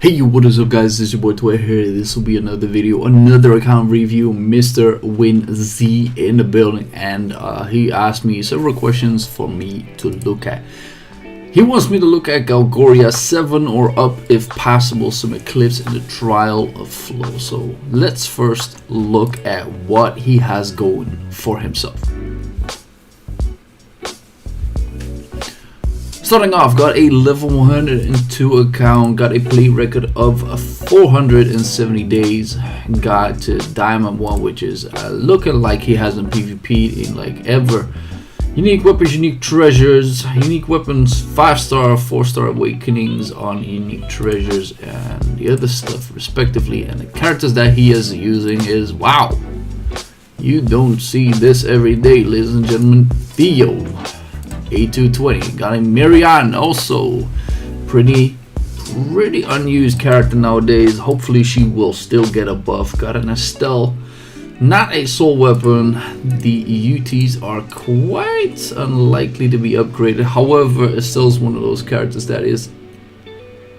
Hey, what is up guys, it's your boy Toy here. This will be another video, another account review. Mr. WinZ in the building, and he asked me several questions for me to look at. He wants me to look at Galgoria 7 or up if possible, some Eclipse in the trial of flow. So let's first look at what he has going for himself. Starting off, got a level 102 account, got a play record of 470 days, got to Diamond 1, which is looking like he hasn't PvP'd in like ever. Unique weapons, unique treasures, unique weapons, 5-star, 4-star awakenings on unique treasures, and the other stuff respectively. And the characters that he is using is, wow, you don't see this every day, ladies and gentlemen. Theo, A220, got a Marianne, also pretty unused character nowadays. Hopefully she will still get a buff. Got an Estelle, not a soul weapon. The UTs are quite unlikely to be upgraded. However, Estelle's one of those characters that is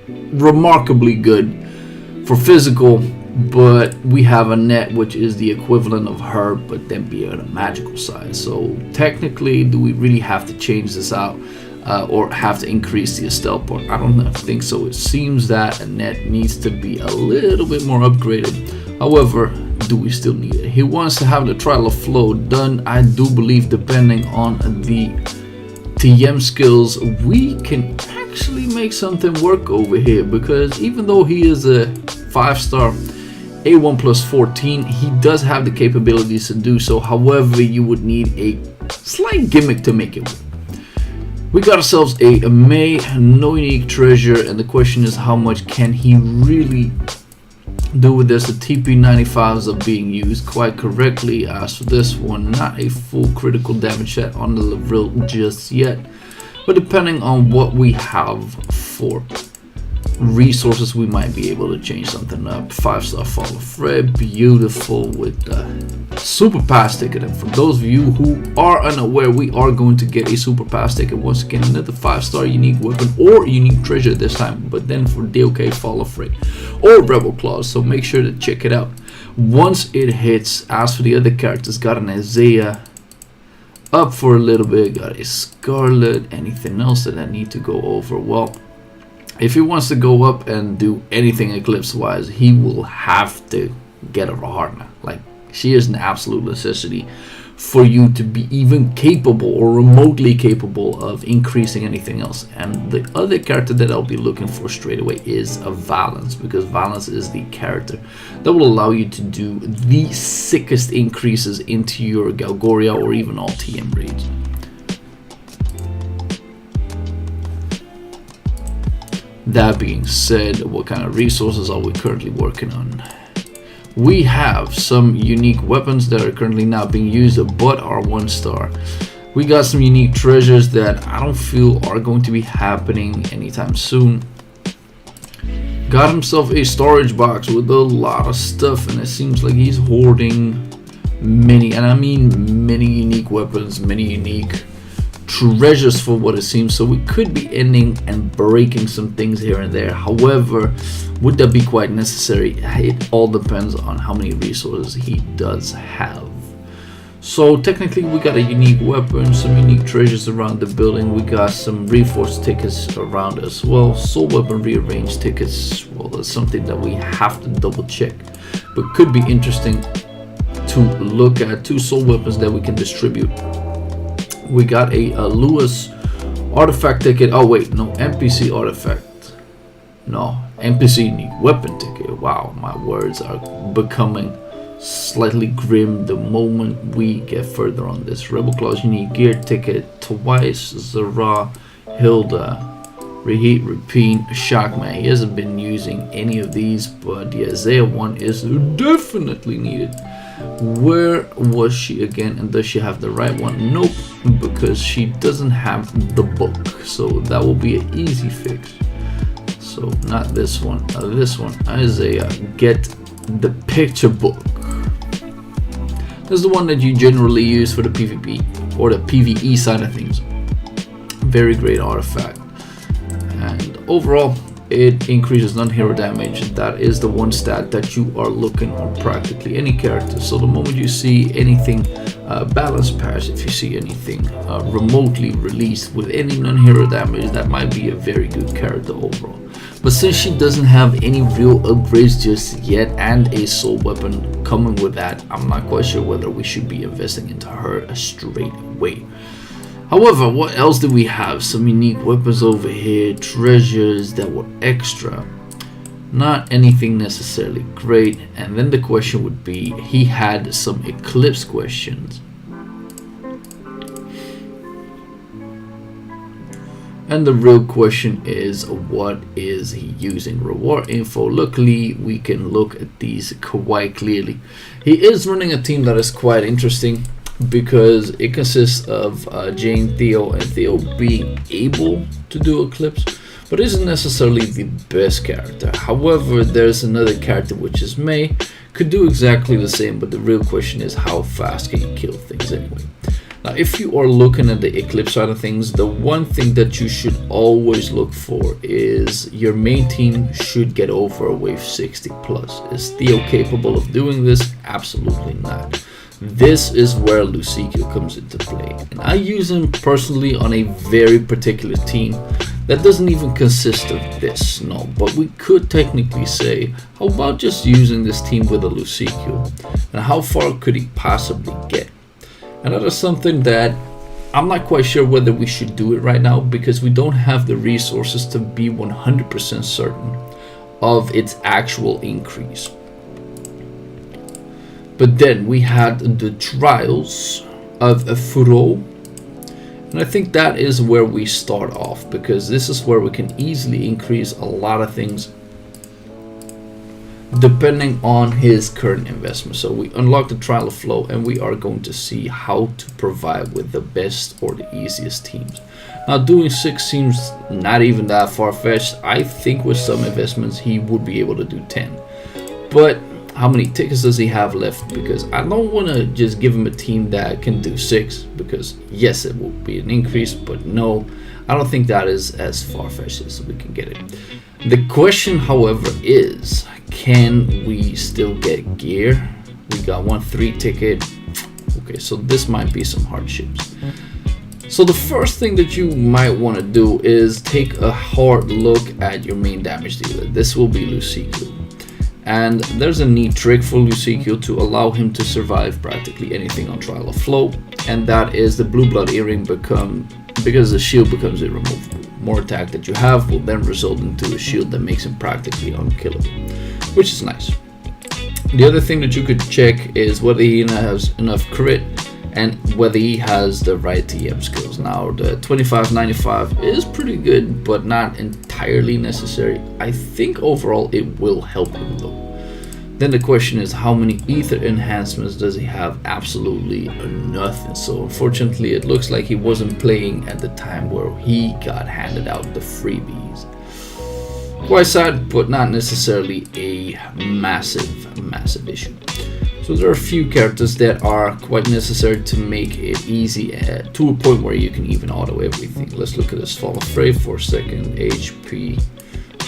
remarkably good for physical, but we have a net which is the equivalent of her, but then be on a magical side. So technically, do we really have to change this out or have to increase the Estelle part? I don't think so. It seems that a net needs to be a little bit more upgraded. However, do we still need it? He wants to have the trial of flow done. I do believe, depending on the TM skills, we can actually make something work over here, because even though he is a 5-star A1 plus 14, he does have the capabilities to do so. However, you would need a slight gimmick to make it work. We got ourselves a May, no unique treasure, and the question is, how much can he really do with this? The TP95s are being used quite correctly. As for this one, not a full critical damage set on the level just yet, but depending on what we have for resources, we might be able to change something up. 5-star Fall of Fred, beautiful, with the super pass ticket. And for those of you who are unaware, we are going to get a super pass ticket once again, another 5-star unique weapon or unique treasure this time, but then for DOK Fall of Fred or Rebel Claws, so make sure to check it out once it hits. As for the other characters, got an Isaiah up for a little bit, got a Scarlet. Anything else that I need to go over? Well, if he wants to go up and do anything Eclipse wise, he will have to get a Raharna. Like, she is an absolute necessity for you to be even capable or remotely capable of increasing anything else. And the other character that I'll be looking for straight away is a Valence, because Valence is the character that will allow you to do the sickest increases into your Galgoria or even all TM raids. That being said, what kind of resources are we currently working on? We have some unique weapons that are currently not being used but are 1-star. We got some unique treasures that I don't feel are going to be happening anytime soon. Got himself a storage box with a lot of stuff, and it seems like he's hoarding many, and I mean many, unique weapons, many unique treasures for what it seems. So we could be ending and breaking some things here and there. However, would that be quite necessary? It all depends on how many resources he does have. So technically, we got a unique weapon, some unique treasures around the building. We got some reforged tickets around as well. Soul weapon rearranged tickets, well, that's something that we have to double check, but could be interesting to look at. 2 soul weapons that we can distribute. We got a Lewis artifact ticket. Oh wait, no, NPC artifact. No, NPC unique weapon ticket. Wow, my words are becoming slightly grim the moment we get further on this. Rebel Claws unique gear ticket twice. Zara, Hilda, Reheat, Repeat, Shockman. He hasn't been using any of these, but the Isaiah one is definitely needed. Where was she again, and does she have the right one? Nope, because she doesn't have the book, so that will be an easy fix. So not this one, this one. Isaiah, get the picture book. This is the one that you generally use for the PvP or the PvE side of things. Very great artifact, and overall it increases non-hero damage. That is the one stat that you are looking on practically any character. So the moment you see anything balance pass, if you see anything remotely released with any non-hero damage, that might be a very good character overall. But since she doesn't have any real upgrades just yet and a soul weapon coming with that, I'm not quite sure whether we should be investing into her straight away. However, what else do we have? Some unique weapons over here, treasures that were extra. Not anything necessarily great. And then the question would be, he had some Eclipse questions. And the real question is, what is he using? Reward info. Luckily, we can look at these quite clearly. He is running a team that is quite interesting, because it consists of Jane, Theo, and Theo being able to do Eclipse, but isn't necessarily the best character. However, there's another character which is May, could do exactly the same, but the real question is, how fast can you kill things anyway? Now, if you are looking at the Eclipse side of things, the one thing that you should always look for is your main team should get over a wave 60 plus. Is Theo capable of doing this? Absolutely not. This is where Lucicio comes into play, and I use him personally on a very particular team that doesn't even consist of this, no, but we could technically say, how about just using this team with a Lucicio, and how far could he possibly get? And that is something that I'm not quite sure whether we should do it right now, because we don't have the resources to be 100% certain of its actual increase. But then we had the trials of a Furo, and I think that is where we start off, because this is where we can easily increase a lot of things depending on his current investment. So we unlock the trial of flow, and we are going to see how to provide with the best or the easiest teams. Now, doing 6 seems not even that far-fetched. I think with some investments he would be able to do 10, but how many tickets does he have left? Because I don't want to just give him a team that can do 6, because yes, it will be an increase, but no, I don't think that is as far-fetched as we can get it. The question, however, is, can we still get gear? We got 1 3 ticket. Okay, so this might be some hardships. So the first thing that you might want to do is take a hard look at your main damage dealer. This will be Lucicio. And there's a neat trick for Lucicio to allow him to survive practically anything on Trial of Flow, and that is the Blue Blood Earring because the shield becomes irremovable. More attack that you have will then result into a shield that makes him practically unkillable, which is nice. The other thing that you could check is whether he has enough crit and whether he has the right TM skills. Now, the 25-95 is pretty good, but not entirely necessary. I think overall it will help him though. Then the question is, how many ether enhancements does he have? Absolutely nothing. So unfortunately, it looks like he wasn't playing at the time where he got handed out the freebies. Quite sad, but not necessarily a massive issue. So there are a few characters that are quite necessary to make it easy to a point where you can even auto everything. Let's look at this Fall of Fray for a second. HP,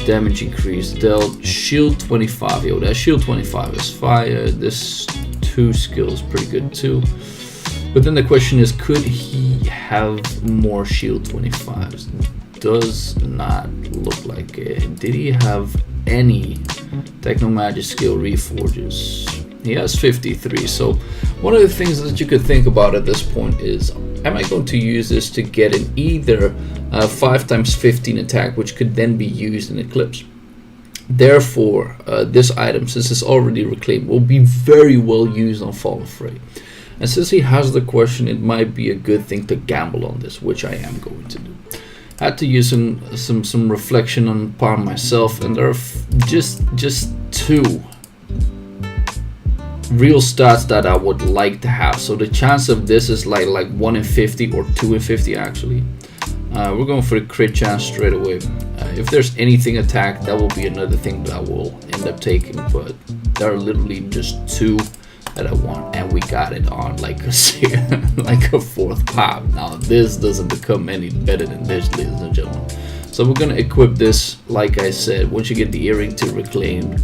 damage increase, dealt, shield 25. Yo, that shield 25 is fire. This 2 skill is pretty good too. But then the question is, could he have more shield 25s? Does not look like it. Did he have any Techno Magic skill reforges? He has 53. So one of the things that you could think about at this point is, am I going to use this to get an either 5x15 attack, which could then be used in Eclipse? Therefore, this item, since it's already reclaimed, will be very well used on Fall of Fray. And since he has the question, it might be a good thing to gamble on this, which I am going to do. I had to use some reflection upon myself, and there are just 2 real stats that I would like to have. So the chance of this is like 1 in 50 or 2 in 50 actually. We're going for the crit chance straight away. If there's anything attack, that will be another thing that I will end up taking, but there are literally just 2 that I want, and we got it on like a 4th pop. Now this doesn't become any better than this, ladies and gentlemen. So we're gonna equip this, like I said, once you get the earring to reclaim.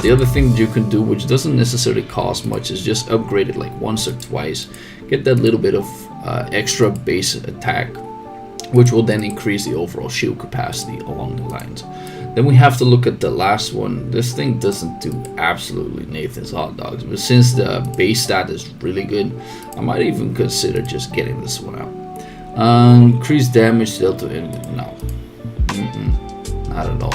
The other thing that you can do, which doesn't necessarily cost much, is just upgrade it like once or twice. Get that little bit of extra base attack, which will then increase the overall shield capacity along the lines. Then we have to look at the last one. This thing doesn't do absolutely Nathan's hot dogs, but since the base stat is really good, I might even consider just getting this one out. Increase damage dealt to enemy. No, not at all.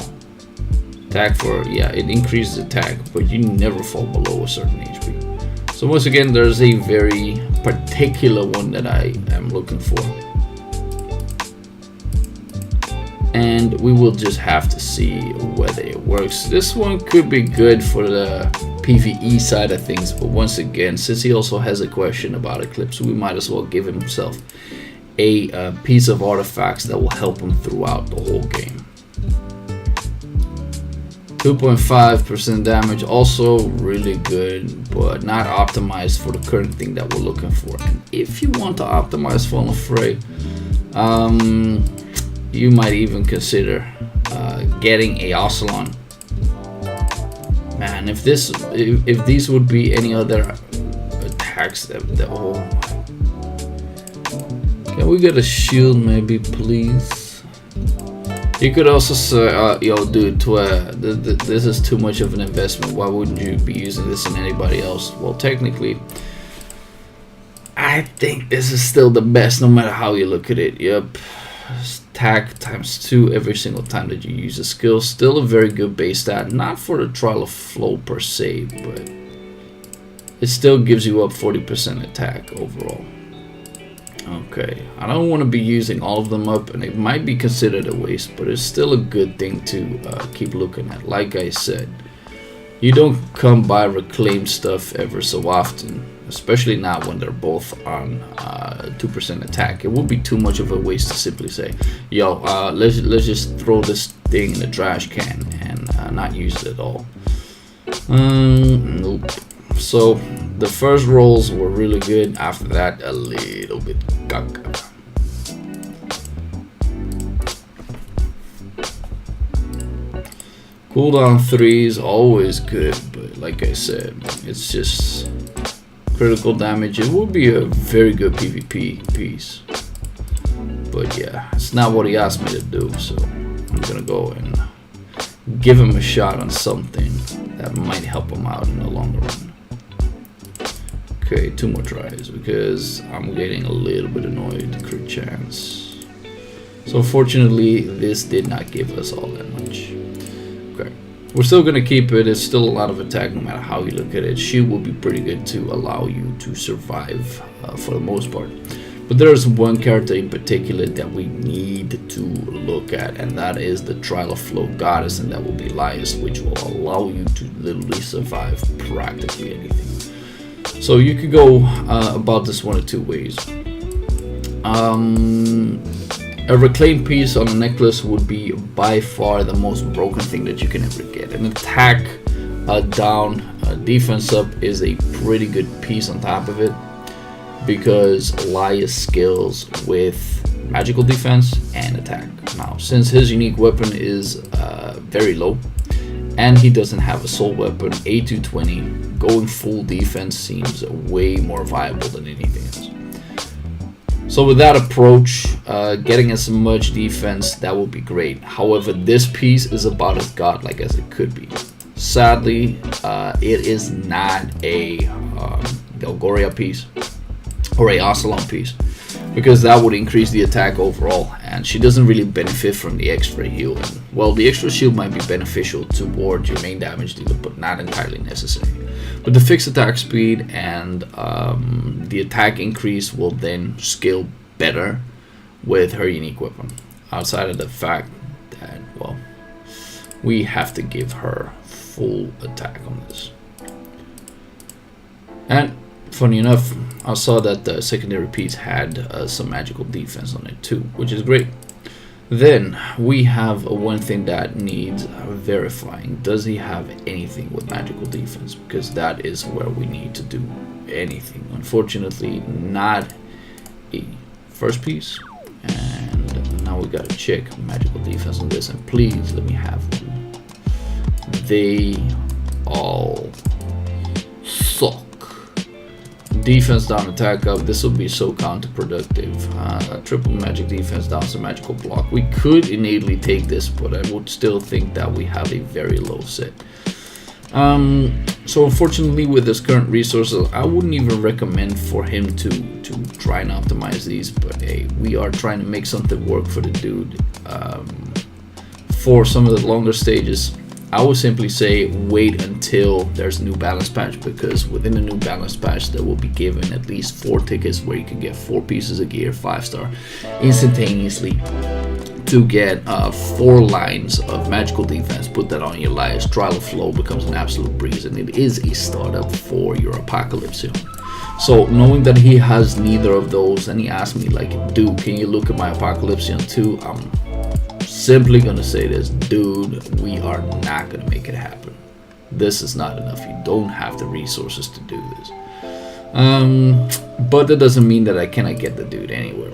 Attack for, yeah, it increases attack, but you never fall below a certain HP. So once again, there's a very particular one that I am looking for. And we will just have to see whether it works. This one could be good for the PvE side of things, but once again, since he also has a question about Eclipse, we might as well give himself a piece of artifacts that will help him throughout the whole game. 2.5% damage, also really good, but not optimized for the current thing that we're looking for. And if you want to optimize Fallen Fray, you might even consider getting a Ocelon. Man, if these would be any other attacks, oh, can we get a shield maybe, please? You could also say, yo, dude, this is too much of an investment. Why wouldn't you be using this on anybody else? Well, technically, I think this is still the best, no matter how you look at it. Yep. Attack ×2 every single time that you use a skill. Still a very good base stat, not for the Trial of Flow per se, but it still gives you up 40% attack overall. Okay, I don't want to be using all of them up, and it might be considered a waste, but it's still a good thing to keep looking at. Like I said, you don't come by reclaimed stuff ever so often, especially not when they're both on 2% attack. It would be too much of a waste to simply say, yo, let's just throw this thing in the trash can and not use it at all. Nope. So the first rolls were really good. After that, a little bit gaga. Cooldown 3 is always good, but like I said, it's just critical damage. It would be a very good PvP piece, but yeah, it's not what he asked me to do, so I'm gonna go and give him a shot on something that might help him out in the longer run. Okay, 2 more tries because I'm getting a little bit annoyed. Crit chance. So fortunately, this did not give us all that much. Okay, we're still gonna keep it. It's still a lot of attack no matter how you look at it. Shield will be pretty good to allow you to survive for the most part. But there's one character in particular that we need to look at, and that is the Trial of Flow Goddess, and that will be Elias, which will allow you to literally survive practically anything. So you could go about this one of 2 ways. A reclaimed piece on a necklace would be by far the most broken thing that you can ever get. An attack down, defense up is a pretty good piece on top of it, because Elias scales with magical defense and attack. Now, since his unique weapon is very low, and he doesn't have a soul weapon, A220, going full defense seems way more viable than anything else. So with that approach, getting as much defense, that would be great. However, this piece is about as godlike as it could be. Sadly, it is not a Galgoria piece or a Ocelon piece, because that would increase the attack overall, and she doesn't really benefit from the extra heal. Well, the extra shield might be beneficial toward your main damage dealer, but not entirely necessary. But the fixed attack speed and the attack increase will then scale better with her unique weapon, outside of the fact that, well, we have to give her full attack on this. And funny enough, I saw that the secondary piece had some magical defense on it too, which is great. Then we have one thing that needs verifying. Does he have anything with magical defense? Because that is where we need to do anything. Unfortunately, not a first piece. And now we gotta check magical defense on this, and please let me have one. They all suck. Defense down, attack up. This will be so counterproductive. Triple magic defense down to magical block. We could innately take this, but I would still think that we have a very low set. So unfortunately, with his current resources, I wouldn't even recommend for him to try and optimize these. But hey, we are trying to make something work for the dude. For some of the longer stages, I would simply say wait until there's a new balance patch, because within the new balance patch there will be given at least 4 tickets where you can get 4 pieces of gear 5-star instantaneously to get 4 lines of magical defense. Put that on your Elias. Trial of Flow becomes an absolute breeze, and it is a startup for your Apocalypse. So knowing that he has neither of those, and he asked me like, dude, can you look at my Apocalypse 2? I'm simply gonna say this, dude, we are not gonna make it happen. This is not enough. You don't have the resources to do this. But that doesn't mean that I cannot get the dude anywhere.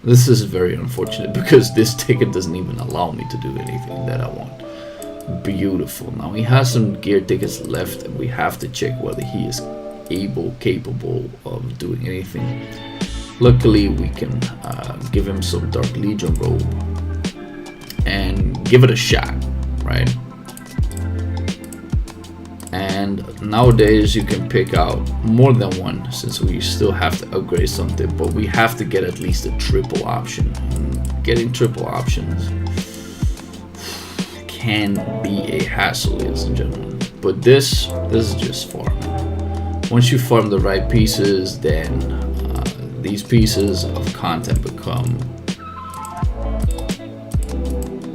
This is very unfortunate, because this ticket doesn't even allow me to do anything that I want. Beautiful. Now he has some gear tickets left, and we have to check whether he is capable of doing anything. Luckily, we can give him some Dark Legion robe and give it a shot, right? And nowadays you can pick out more than one, since we still have to upgrade something, but we have to get at least a triple option. And getting triple options can be a hassle, ladies and gentlemen. But this is just farming. Once you farm the right pieces, then these pieces of content become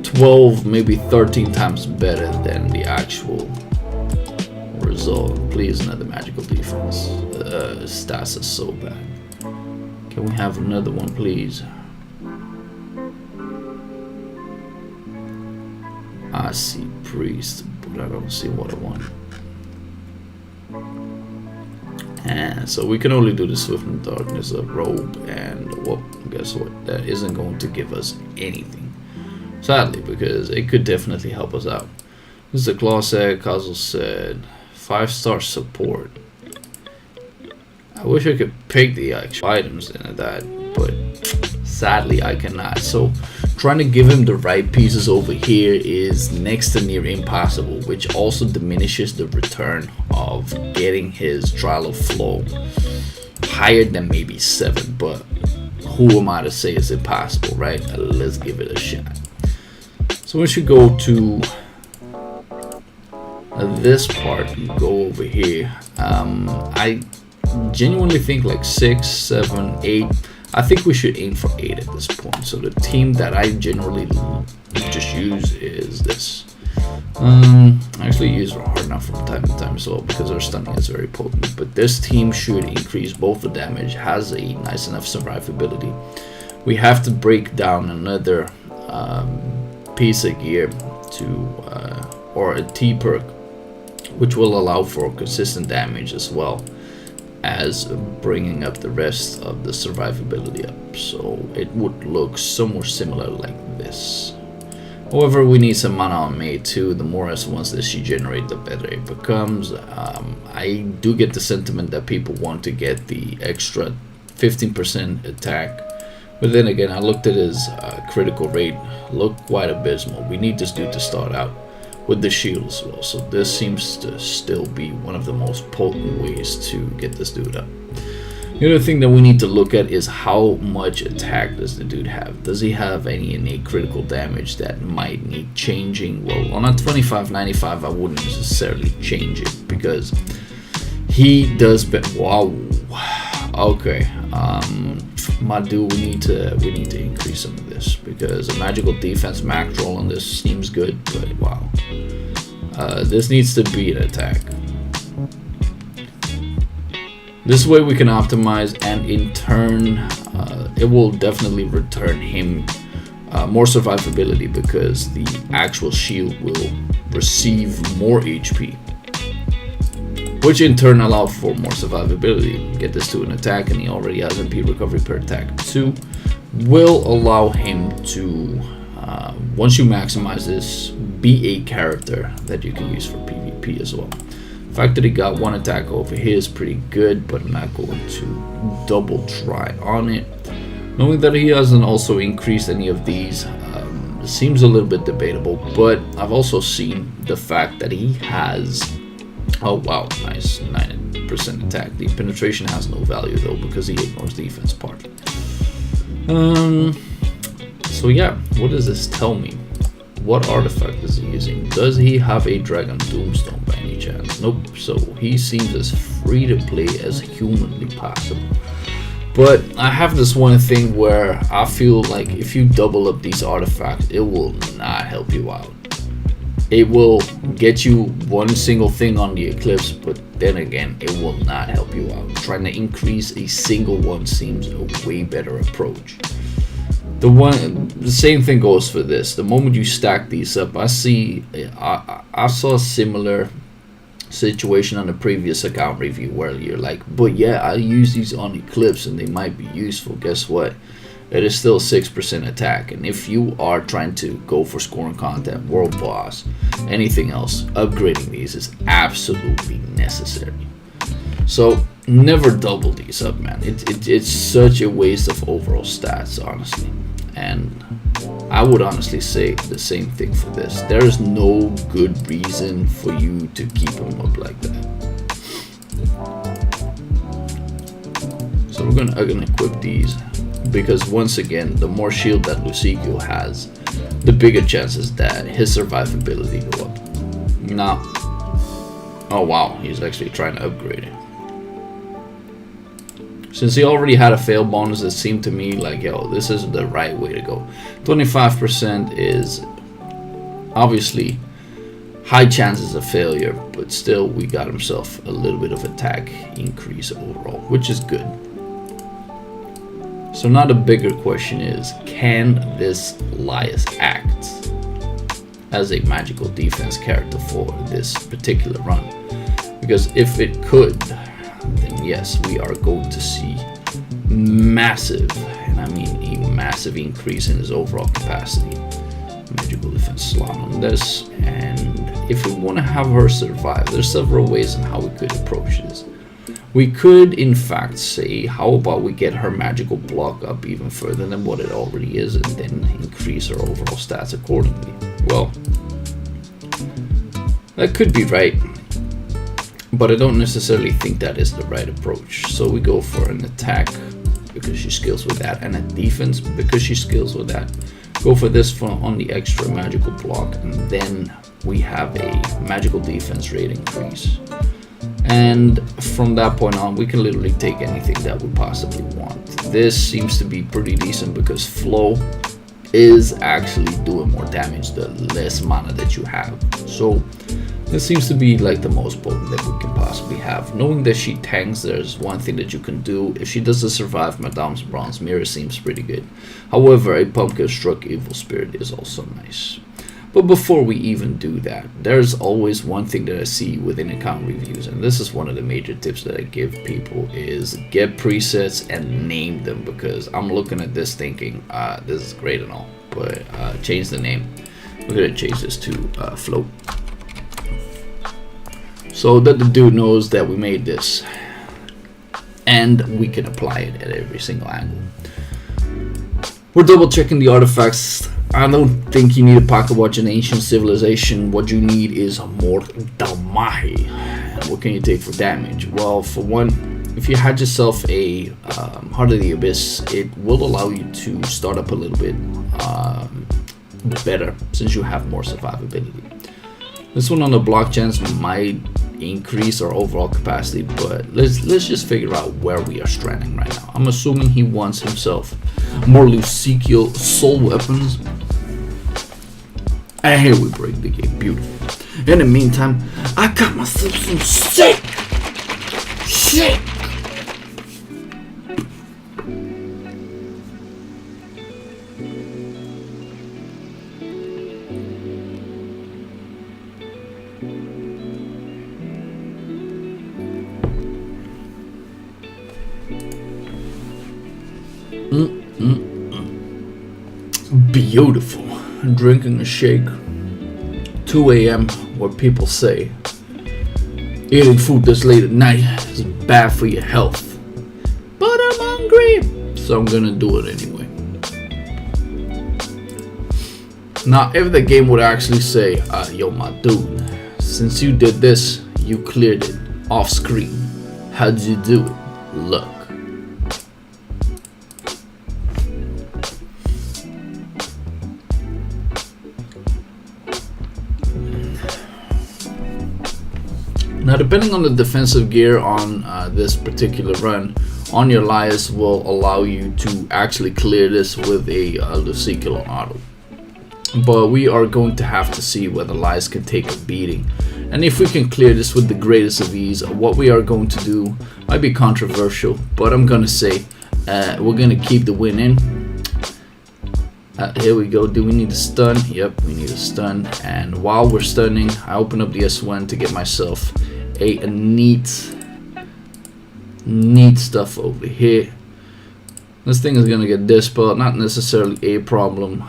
12, maybe 13 times better than the actual result. Please, another magical defense. Stats are so bad. Can we have another one, please? I see priest, but I don't see what I want. And so we can only do the Swift and Darkness of robe, and well, guess what? That isn't going to give us anything, sadly, because it could definitely help us out. This is the Claw said, Kazel said, 5-star support. I wish I could pick the actual items in that, but sadly I cannot. So trying to give him the right pieces over here is next to near impossible, which also diminishes the return of getting his Trial of Flow higher than maybe 7, but who am I to say it's impossible, right? Let's give it a shot. So we should go to this part and go over here. I genuinely think like 6, 7, 8. I think we should aim for 8 at this point. So the team that I generally just use is this. I actually use hard enough from time to time as well, because our stunning is very potent. But this team should increase both the damage, has a nice enough survivability. We have to break down another piece of gear to or a T perk, which will allow for consistent damage as well as bringing up the rest of the survivability up. So it would look somewhat similar like this. However, we need some mana on May too. The more S1s that she generates, the better it becomes. I do get the sentiment that people want to get the extra 15% attack, but then again, I looked at his critical rate, looked quite abysmal. We need this dude to start out with the shield as well, so this seems to still be one of the most potent ways to get this dude up. The other thing that we need to look at is how much attack does the dude have. Does he have any innate critical damage that might need changing? Well, on a 2595 I wouldn't necessarily change it, because he does wow, okay, my dude, we need to increase some of this, because a magical defense max roll on this seems good, but wow, this needs to be an attack. This way we can optimize, and in turn it will definitely return him more survivability, because the actual shield will receive more HP. which in turn allows for more survivability. Get this to an attack, and he already has MP recovery per attack 2. Will allow him to, once you maximize this, be a character that you can use for PvP as well. The fact that he got 1 attack over here is pretty good, but I'm not going to double try on it. Knowing that he hasn't also increased any of these seems a little bit debatable, but I've also seen the fact that he has, oh wow, nice, 90% attack. The penetration has no value though because he ignores the defense part. So yeah, what does this tell me? What artifact is he using? Does he have a Dragon Doomstone by any chance? Nope, so he seems as free to play as humanly possible. But I have this one thing where I feel like if you double up these artifacts, it will not help you out. It will get you one single thing on the Eclipse, but then again, it will not help you out. Trying to increase a single one seems a way better approach. The same thing goes for this. The moment you stack these up, I saw a similar situation on the previous account review where you're like, but yeah, I use these on Eclipse and they might be useful. Guess what? It is still 6% attack, and if you are trying to go for scoring content, world boss, anything else, upgrading these is absolutely necessary. So never double these up, man. It's such a waste of overall stats, honestly. And I would honestly say the same thing for this. There is no good reason for you to keep them up like that. So I'm gonna equip these, because once again, the more shield that Lucicio has, the bigger chances that his survivability go up. Now, oh wow, he's actually trying to upgrade it. Since he already had a fail bonus, it seemed to me like, yo, this is the right way to go. 25% is obviously high chances of failure, but still we got himself a little bit of attack increase overall, which is good. So now the bigger question is, can this Elias act as a magical defense character for this particular run? Because if it could, then yes, we are going to see massive, and I mean a massive increase in his overall capacity. Magical defense slot on this, and if we want to have her survive, there's several ways on how we could approach this. We could in fact say, how about we get her magical block up even further than what it already is, and then increase her overall stats accordingly. Well, that could be right, but I don't necessarily think that is the right approach. So we go for an attack because she skills with that, and a defense because she skills with that. Go for this on the extra magical block, and then we have a magical defense rate increase. And from that point on, we can literally take anything that we possibly want. This seems to be pretty decent because flow is actually doing more damage the less mana that you have. So this seems to be like the most potent that we can possibly have. Knowing that she tanks, there's one thing that you can do. If she doesn't survive Madame's Bronze Mirror, seems pretty good. However, a Pumpkin Struck Evil Spirit is also nice. But before we even do that, there's always one thing that I see within account reviews, and this is one of the major tips that I give people, is get presets and name them, because I'm looking at this thinking, this is great and all, but change the name. We're gonna change this to Float, so that the dude knows that we made this, and we can apply it at every single angle. We're double checking the artifacts. I don't think you need a pocket watch in ancient civilization. What you need is more damage. What can you take for damage? Well, for one, if you had yourself a Heart of the Abyss, it will allow you to start up a little bit better since you have more survivability. This one on the block chance might increase our overall capacity, but let's just figure out where we are stranding right now. I'm assuming he wants himself more Lucicio soul weapons, and here we break the game. Beautiful. In the meantime, I got myself some shit. Beautiful. Drinking a shake. 2 a.m. What people say eating food this late at night is bad for your health. But I'm hungry, so I'm gonna do it anyway. Now, if the game would actually say, yo, my dude, since you did this, you cleared it off screen. How'd you do it? Look. Now, depending on the defensive gear on this particular run, on your Elias will allow you to actually clear this with a Lucicular auto. But we are going to have to see whether Elias can take a beating. And if we can clear this with the greatest of ease, what we are going to do might be controversial, but I'm going to say we're going to keep the win in. Here we go. Do we need a stun? Yep, we need a stun. And while we're stunning, I open up the S1 to get myself a neat stuff over here. This thing is going to get dispelled, not necessarily a problem,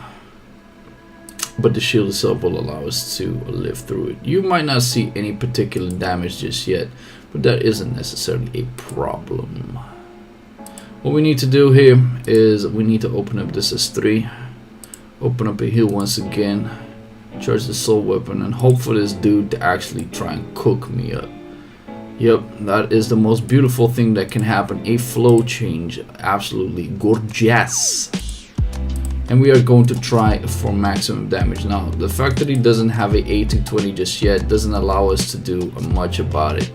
but the shield itself will allow us to live through it. You might not see any particular damage just yet, but that isn't necessarily a problem. What we need to do here is we need to open up this S3, open up a heal once again, charge the soul weapon, and hope for this dude to actually try and cook me up. Yep, that is the most beautiful thing that can happen. A flow change, absolutely gorgeous. And we are going to try for maximum damage. Now, the fact that he doesn't have a 1820 just yet doesn't allow us to do much about it.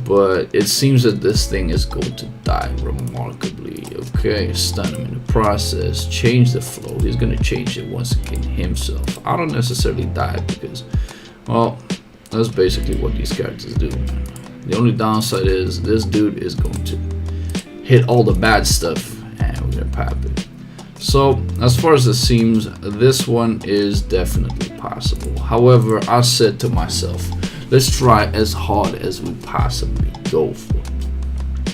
But it seems that this thing is going to die remarkably. Okay, stun him in the process, change the flow. He's going to change it once again himself. I don't necessarily die because, well, that's basically what these characters do. The only downside is this dude is going to hit all the bad stuff and we're going to pop it. So, as far as it seems, this one is definitely possible. However, I said to myself, let's try as hard as we possibly go for.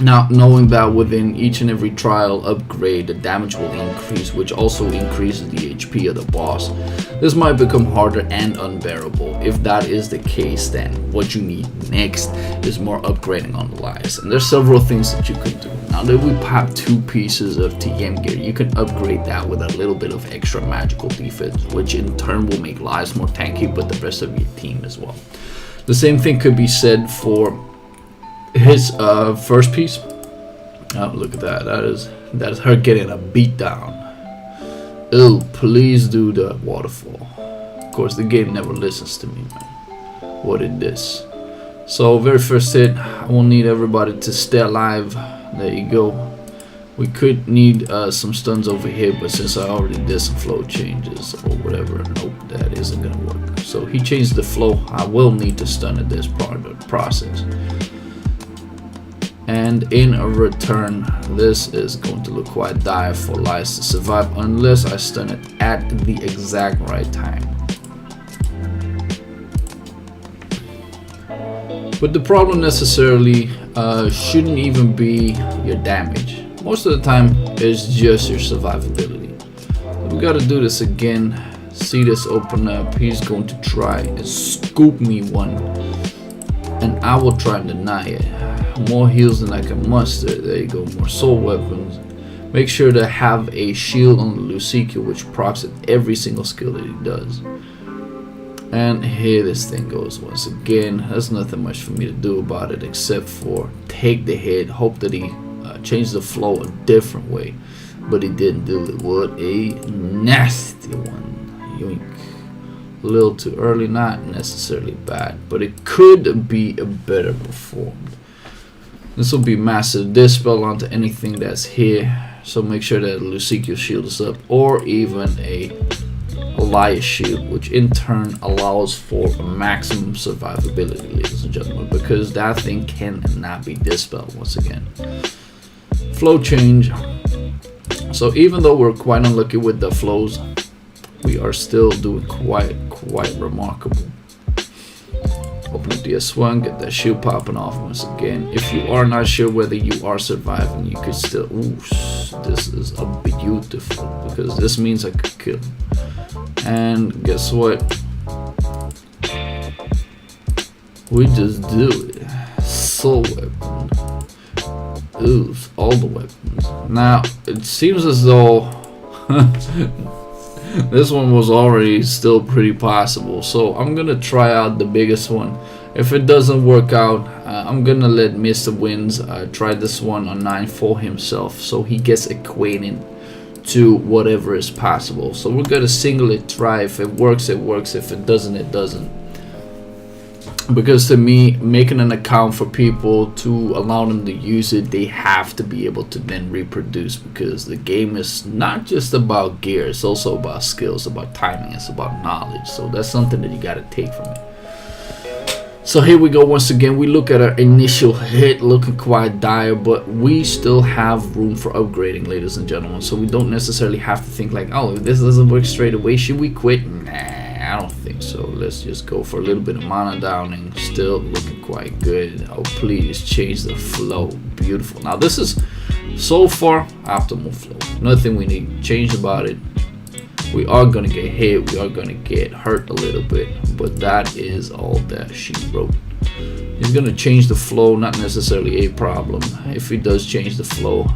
Now, knowing that within each and every trial upgrade, the damage will increase, which also increases the HP of the boss, this might become harder and unbearable. If that is the case, then what you need next is more upgrading on the Elias. And there's several things that you could do. Now that we pop 2 pieces of TM gear, you can upgrade that with a little bit of extra magical defense, which in turn will make Elias more tanky, but the rest of your team as well. The same thing could be said for his first piece. Oh, look at that. That is her getting a beat down. Oh, please do the waterfall. Of course, the game never listens to me, man. What is this? So, very first hit, I will need everybody to stay alive. There you go. We could need some stuns over here, but since I already did some flow changes or whatever, nope, that isn't gonna work. So he changed the flow. I will need to stun at this part of the process. And in a return, this is going to look quite dire for Elias to survive unless I stun it at the exact right time. But the problem necessarily shouldn't even be your damage. Most of the time, it's just your survivability. We gotta do this again. See this open up. He's going to try and scoop me one, and I will try and deny it. More heals than I can muster. There you go. More soul weapons. Make sure to have a shield on the Lucicular, which procs at every single skill that he does. And here this thing goes once again. There's nothing much for me to do about it except for take the hit, hope that he changed the flow a different way, but he didn't do it. What a nasty one. Yoink. A little too early, not necessarily bad, but it could be a better performed. This will be massive dispel onto anything that's here, so make sure that Lucicular shield is up, or even a Elias shield, which in turn allows for maximum survivability, ladies and gentlemen, because that thing cannot be dispelled once again. Flow change. So even though we're quite unlucky with the flows, we are still doing quite remarkable. Open up the S1, get that shield popping off once again. If you are not sure whether you are surviving, you could still, ooh, this is a beautiful, because this means I could kill him. And guess what? We just do it. Soul weapon. Ooh, all the weapons. Now, it seems as though this one was already still pretty possible, so I'm gonna try out the biggest one. If it doesn't work out, I'm gonna let Mr. Wins try this one on 9 for himself, so he gets acquainted to whatever is possible. So we're gonna single it, try. If it works, it works. If it doesn't, it doesn't. Because to me, making an account for people to allow them to use it, they have to be able to then reproduce, because the game is not just about gear, it's also about skills, about timing, it's about knowledge. So that's something that you got to take from it. So here we go once again. We look at our initial hit looking quite dire, but we still have room for upgrading, ladies and gentlemen. So we don't necessarily have to think like, oh, if this doesn't work straight away, should we quit? Nah, I don't think so. Let's just go for a little bit of mana downing. Still looking quite good. Oh, please change the flow. Beautiful. Now this is so far optimal flow. Nothing we need to change about it. We are gonna get hit, we are gonna get hurt a little bit, but that is all that she wrote. He's gonna change the flow, not necessarily a problem. If he does change the flow,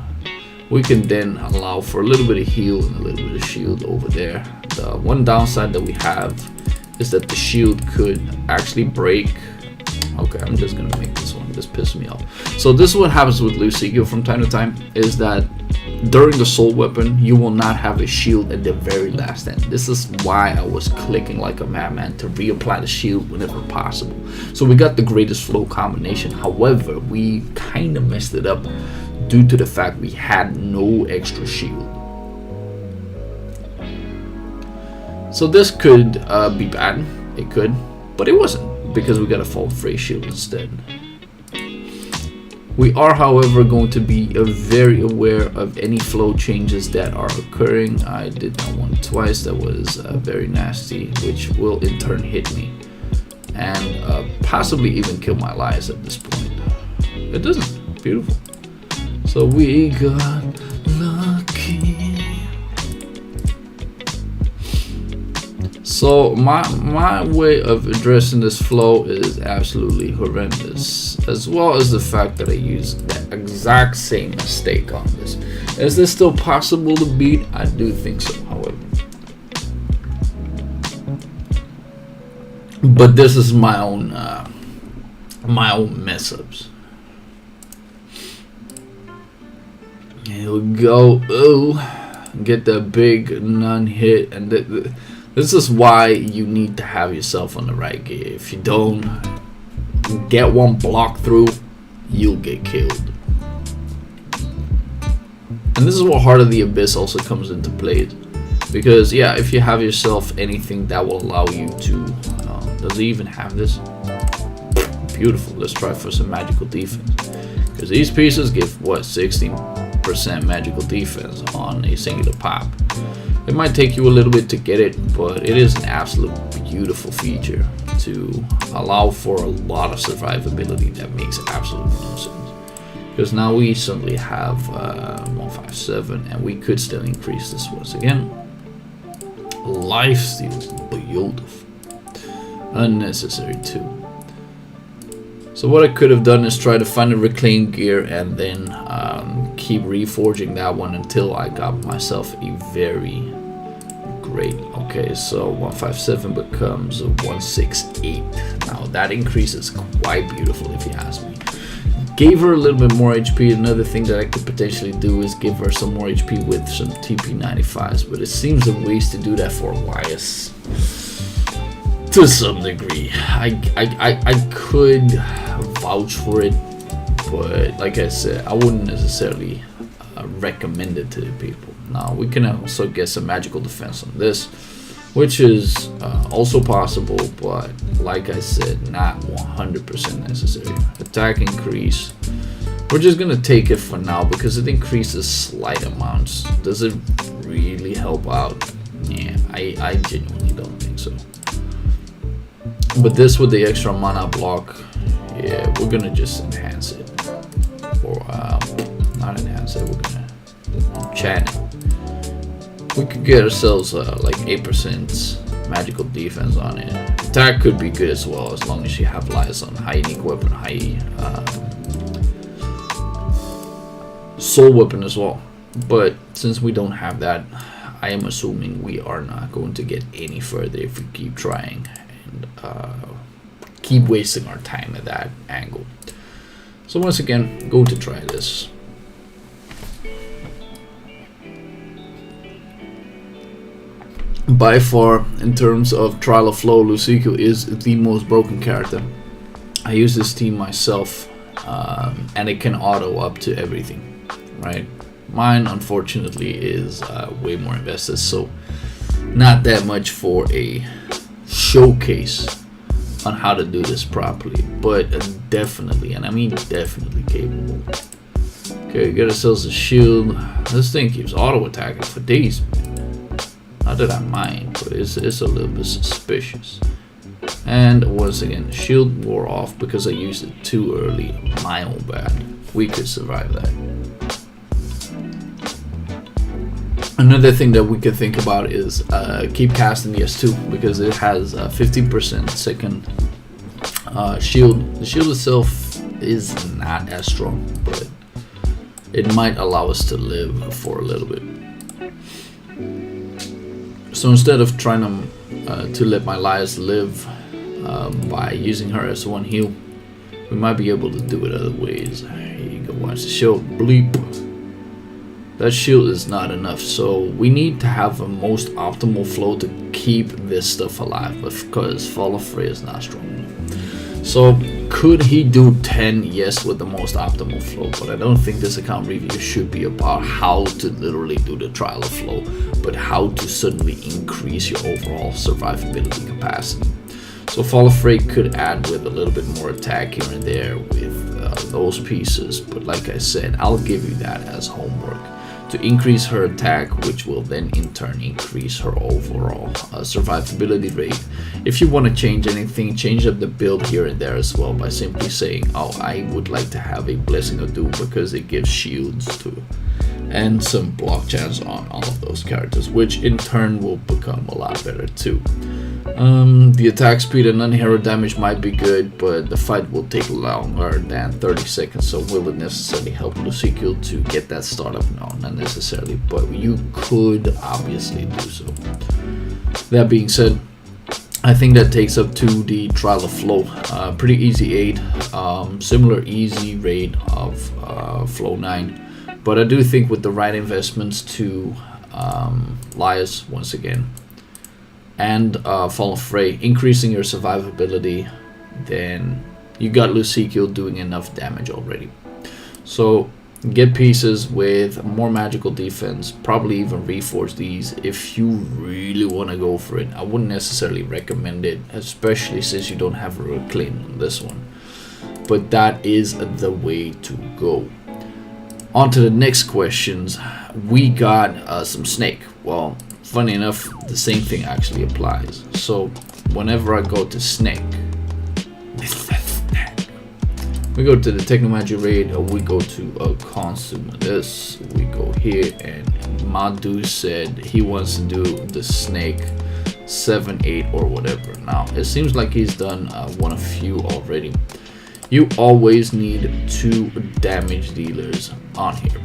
we can then allow for a little bit of heal and a little bit of shield over there. The one downside that we have is that the shield could actually break. Okay, I'm just gonna make this one, this pisses me off. So this is what happens with Lucio from time to time, is that during the soul weapon, you will not have a shield at the very last end. This is why I was clicking like a madman to reapply the shield whenever possible. So we got the greatest flow combination. However, we kind of messed it up due to the fact we had no extra shield. So this could be bad. It could, but it wasn't, because we got a fall free shield instead. We are, however, going to be very aware of any flow changes that are occurring. I did that one twice. That was very nasty, which will in turn hit me and possibly even kill my Elias at this point. It doesn't. Beautiful. So we got lucky. So my way of addressing this flow is absolutely horrendous, as well as the fact that I used the exact same mistake on this. Is this still possible to beat? I do think so, however. But this is my own mess ups. Here we go. Oh, get that big none hit, and this is why you need to have yourself on the right gear. If you don't get one block through, you'll get killed. And this is where Heart of the Abyss also comes into play. Because, yeah, if you have yourself anything that will allow you to... does it even have this? Beautiful. Let's try for some magical defense. Because these pieces give, what, 16% magical defense on a singular pop. It might take you a little bit to get it, but it is an absolute beautiful feature to allow for a lot of survivability that makes absolutely no sense. Because now we suddenly have 157, and we could still increase this once again. Lifesteal, beautiful. Unnecessary too. So what I could have done is try to find a reclaimed gear and then keep reforging that one until I got myself a very great. Okay, so 157 becomes 168. Now that increases quite beautiful if you ask me. Gave her a little bit more HP. Another thing that I could potentially do is give her some more HP with some TP95s, but it seems a waste to do that for Elias. To some degree, I could vouch for it, but like I said, I wouldn't necessarily recommend it to the people. Now we can also get some magical defense on this, which is also possible, but like I said, not 100% necessary. Attack increase, we're just gonna take it for now because it increases slight amounts. Does it really help out? Yeah, I genuinely don't think so. But this with the extra mana block, yeah, we're gonna just enhance it, or not enhance it. We're gonna chant it. We could get ourselves like 8% magical defense on it. Attack could be good as well, as long as you have Elias on high unique weapon, high soul weapon as well. But since we don't have that, I am assuming we are not going to get any further if we keep trying and keep wasting our time at that angle. So once again, go to try this. By far, in terms of trial of flow, Lucico is the most broken character. I use this team myself, and it can auto up to everything, right? Mine, unfortunately, is way more invested, so not that much for a showcase on how to do this properly, but definitely, and I mean definitely capable. Okay, get ourselves a shield. This thing keeps auto attacking for days. Not that I mind, but it's a little bit suspicious. And once again, shield wore off because I used it too early. My own bad. We could survive that. Another thing that we could think about is keep casting the S2 because it has 50% second shield. The shield itself is not as strong, but it might allow us to live for a little bit. So instead of trying to let my Elias live by using her as one heal, we might be able to do it other ways. Here you go, watch the shield. Bleep. That shield is not enough, so we need to have a most optimal flow to keep this stuff alive, because Fall of Frey is not strong enough. So could he do 10? Yes, with the most optimal flow, but I don't think this account review should be about how to literally do the trial of flow, but how to suddenly increase your overall survivability capacity. So Fall of Frey could add with a little bit more attack here and there with those pieces, but like I said, I'll give you that as homework to increase her attack, which will then in turn increase her overall survivability rate. If you want to change anything, change up the build here and there as well by simply saying, oh, I would like to have a Blessing of Doom because it gives shields to and some block chance on all of those characters, which in turn will become a lot better too. The attack speed and non-hero damage might be good, but the fight will take longer than 30 seconds, so will it necessarily help Lucico to get that startup? No, not necessarily, but you could obviously do so. That being said, I think that takes up to the Trial of Flow. Pretty easy 8, similar easy rate of Flow 9, but I do think with the right investments to Elias once again, and Fall of Frey, increasing your survivability, then you got Lucico doing enough damage already. So get pieces with more magical defense, probably even reforge these if you really want to go for it. I wouldn't necessarily recommend it, especially since you don't have a reclaim on this one, but that is the way to go. On to the next questions. We got some snake. Well, funny enough, the same thing actually applies. So whenever I go to snake, we go to the Technomagy raid, or we go to a constant of this, we go here, and my dude said he wants to do the snake 7, 8 or whatever. Now it seems like he's done one of few already. You always need 2 damage dealers on here.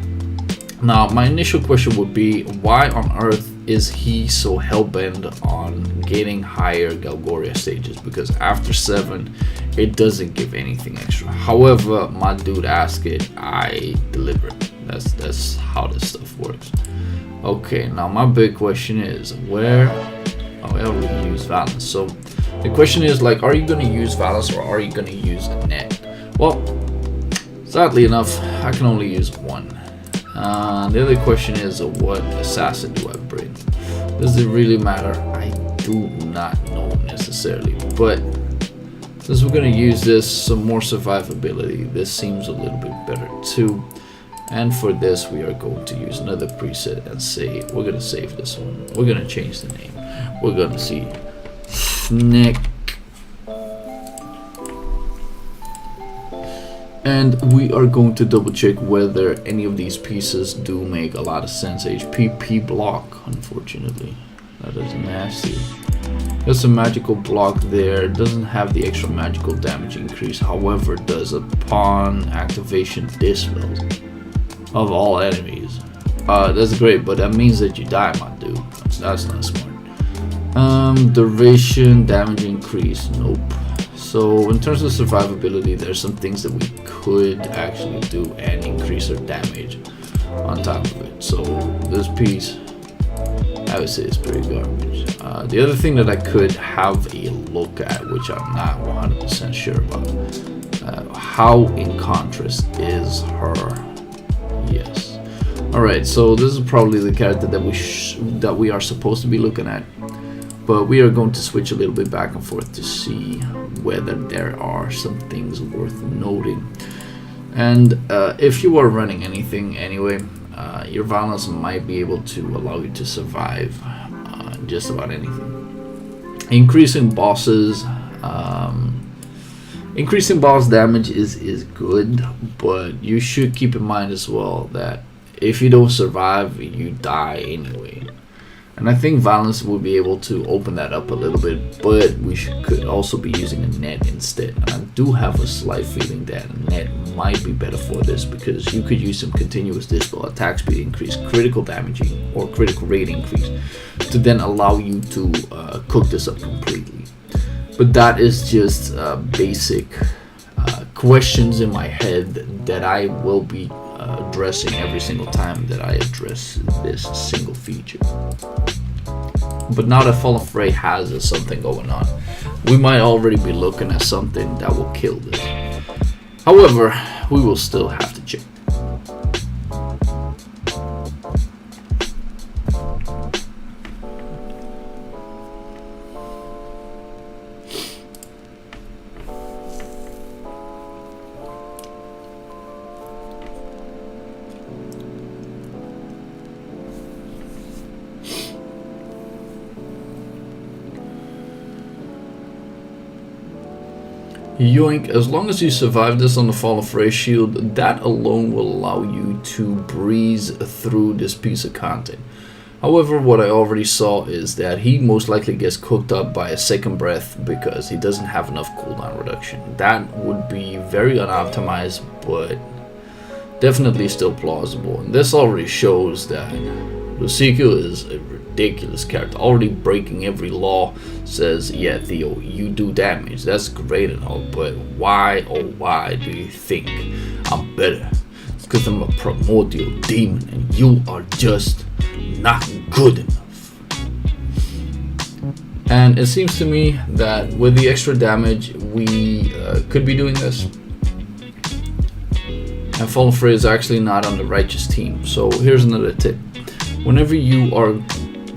Now my initial question would be, why on earth is he so hell-bent on getting higher Galgoria stages? Because after 7 it doesn't give anything extra. However, my dude asked it, I deliver. That's how this stuff works. Okay, now my big question is, where I already use Valence. So the question is, like, are you going to use Valence or are you going to use Net? Well, sadly enough, I can only use one. The other question is, what assassin do I bring? Does it really matter? I do not know necessarily, but since we're going to use this, some more survivability, this seems a little bit better too. And for this, we are going to use another preset and say, we're going to save this one. We're going to change the name. We're going to see Snake And we are going to double check whether any of these pieces do make a lot of sense. HPP block, unfortunately. That is nasty. There's a magical block there. It doesn't have the extra magical damage increase. However, it does upon activation dispel of all enemies. That's great, but that means that you die, my dude. That's not smart. Duration, damage increase, nope. So in terms of survivability, there's some things that we could actually do and increase our damage on top of it. So this piece, I would say, is pretty garbage. The other thing that I could have a look at, which I'm not 100% sure about, how in contrast is her? Yes. All right. So this is probably the character that we are supposed to be looking at. But we are going to switch a little bit back and forth to see whether there are some things worth noting. And if you are running anything anyway, your violence might be able to allow you to survive just about anything. Increasing boss damage is good, but you should keep in mind as well that if you don't survive, you die anyway. And I think violence will be able to open that up a little bit, but we could also be using a net instead. And I do have a slight feeling that a net might be better for this, because you could use some continuous dispel, attack speed increase, critical damaging, or critical rate increase to then allow you to cook this up completely. But that is just basic questions in my head that I will be addressing every single time that I address this single feature. But now that Fall of Ray has something going on, we might already be looking at something that will kill this. However, we will still have to check. Yoink, as long as you survive this on the Fall of Ray shield, that alone will allow you to breeze through this piece of content. However, what I already saw is that he most likely gets cooked up by a second breath because he doesn't have enough cooldown reduction. That would be very unoptimized, but definitely still plausible. And this already shows that Lucico is a ridiculous character, already breaking every law. Says, yeah, Theo, you do damage, that's great and all, but why, oh why do you think I'm better? It's because I'm a primordial demon and you are just not good enough. And it seems to me that with the extra damage we could be doing this, and Fallen Frey is actually not on the righteous team. So here's another tip: whenever you are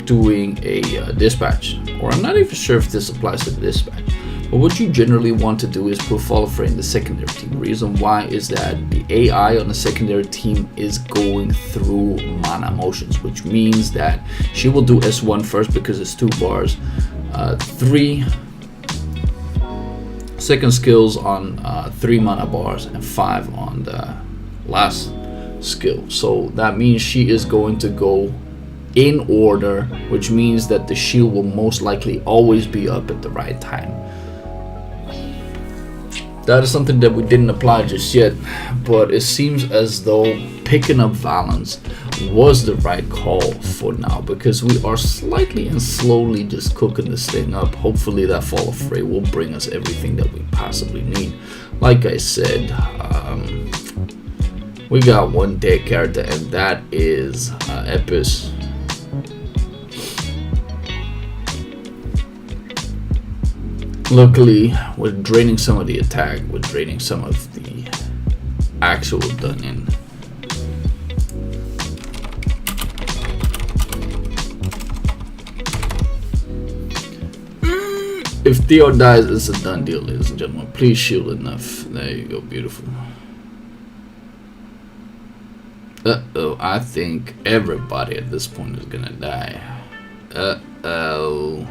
doing a dispatch, or I'm not even sure if this applies to the dispatch, but what you generally want to do is put Fall of Frey in the secondary team. The reason why is that the AI on the secondary team is going through mana motions, which means that she will do S1 first because it's 2 bars, 3 second skills on 3 mana bars, and 5 on the last skill. So that means she is going to go in order, which means that the shield will most likely always be up at the right time. That is something that we didn't apply just yet, but it seems as though picking up Valence was the right call for now, because we are slightly and slowly just cooking this thing up. Hopefully that Fall of Frey will bring us everything that we possibly need. Like I said, we got one dead character, and that is Epis. Luckily, we're draining some of the attack, we're draining some of the actual done in. If Theo dies, it's a done deal, ladies and gentlemen. Please shield enough. There you go, beautiful. Uh-oh, I think everybody at this point is gonna die. Uh-oh.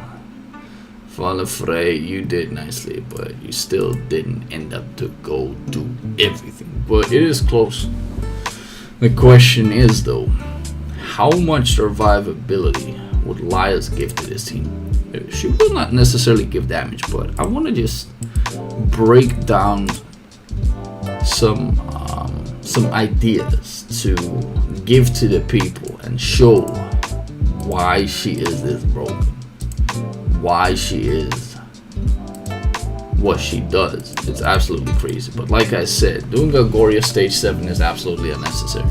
Falafrey, you did nicely, but you still didn't end up to go do everything. But it is close. The question is, though, how much survivability would Elias give to this team? She will not necessarily give damage, but I want to just break down some ideas to give to the people and show why she is this broken, why she is what she does. It's absolutely crazy. But like I said, doing Galgoria stage 7 is absolutely unnecessary.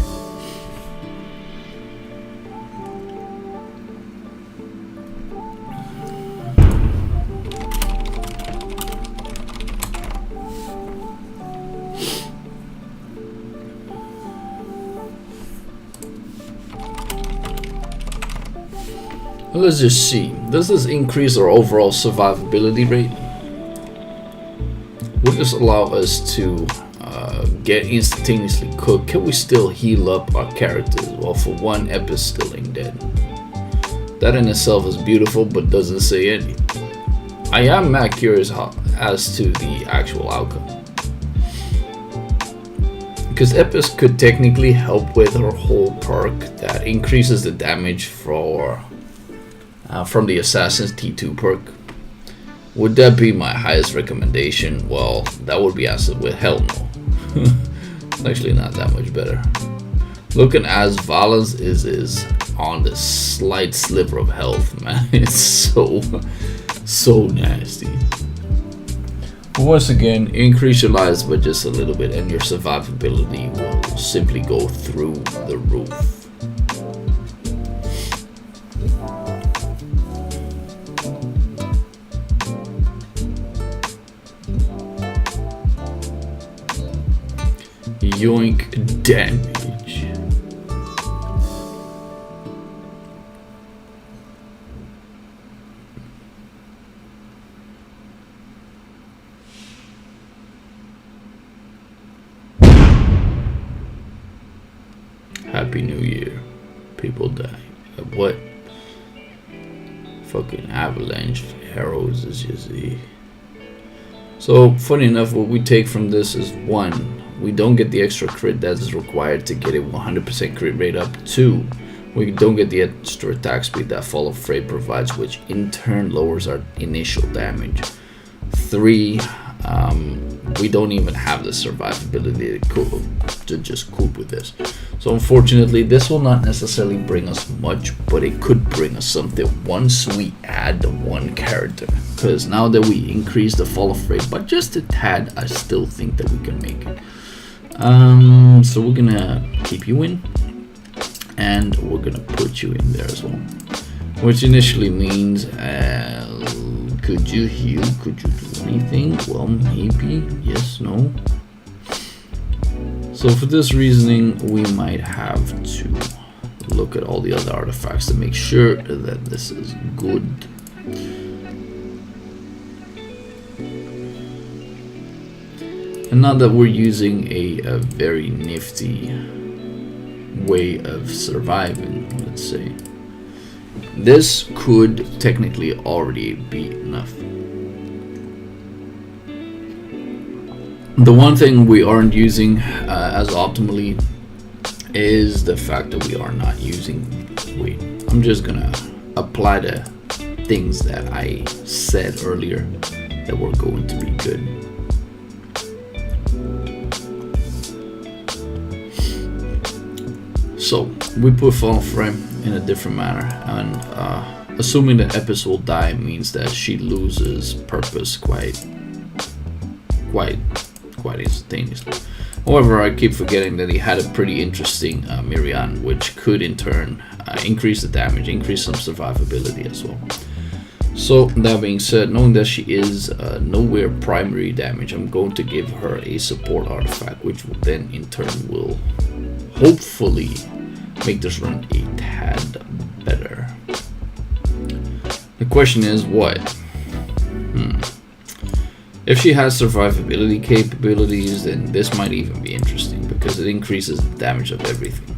Let's just see. Does this increase our overall survivability rate? Will this allow us to get instantaneously cooked? Can we still heal up our characters? Well, for one, Ep is still ain't dead. That in itself is beautiful, but doesn't say anything. I am mad curious as to the actual outcome. Because Epis could technically help with her whole perk that increases the damage from the Assassin's T2 perk. Would that be my highest recommendation? Well, that would be answered with hell no. It's actually not that much better. Looking as Valens is on the slight sliver of health, man. It's so nasty. But once again, increase your lives by just a little bit and your survivability will simply go through the roof. Yoink damage. Happy New Year. People die. What? Fucking avalanche arrows is just the. So funny enough, what we take from this is one, we don't get the extra crit that is required to get a 100% crit rate up. 2, we don't get the extra attack speed that Fall of Fray provides, which in turn lowers our initial damage. 3, we don't even have the survivability to just cope with this. So unfortunately, this will not necessarily bring us much, but it could bring us something once we add the one character. Because now that we increase the Fall of Fray, but just a tad, I still think that we can make it. So we're gonna keep you in, and we're gonna put you in there as well, which initially means could you heal, could you do anything? Well, maybe, yes, no. So for this reasoning, we might have to look at all the other artifacts to make sure that this is good. And now that we're using a very nifty way of surviving, let's say, this could technically already be enough. The one thing we aren't using as optimally is the fact that we are not using weight. I'm just gonna apply the things that I said earlier that were going to be good. So we put Fall Frame in a different manner, and assuming that Epis will die means that she loses purpose quite instantaneously. However, I keep forgetting that he had a pretty interesting Miriam, which could in turn increase the damage, increase some survivability as well. So that being said, knowing that she is nowhere primary damage, I'm going to give her a support artifact, which will then in turn will hopefully make this run a tad better. The question is what? If she has survivability capabilities, then this might even be interesting because it increases the damage of everything.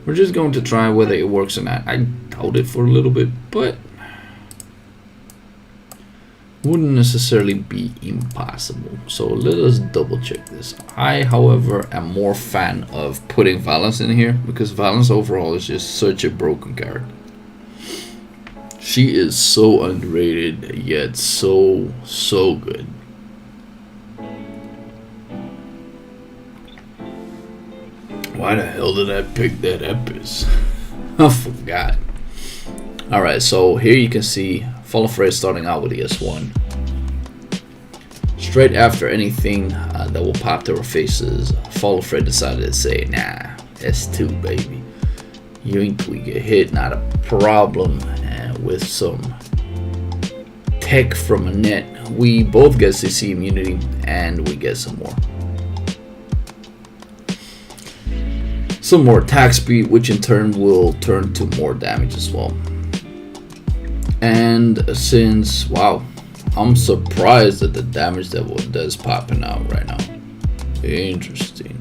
We're just going to try whether it works or not. I doubt it for a little bit, but wouldn't necessarily be impossible. So let us double check this. I, however, am more fan of putting Valence in here because Valence overall is just such a broken character. She is so underrated yet so good. Why the hell did I pick that Epis? I forgot. Alright, so here you can see Fall Afraid starting out with the S1. Straight after anything that will pop to our faces, Fall Afraid decided to say, nah, S2 baby. Yoink, we get hit, not a problem. And with some tech from a net, we both get CC immunity and we get some more attack speed, which in turn will turn to more damage as well. And since, wow, I'm surprised at the damage that's popping out right now. Interesting.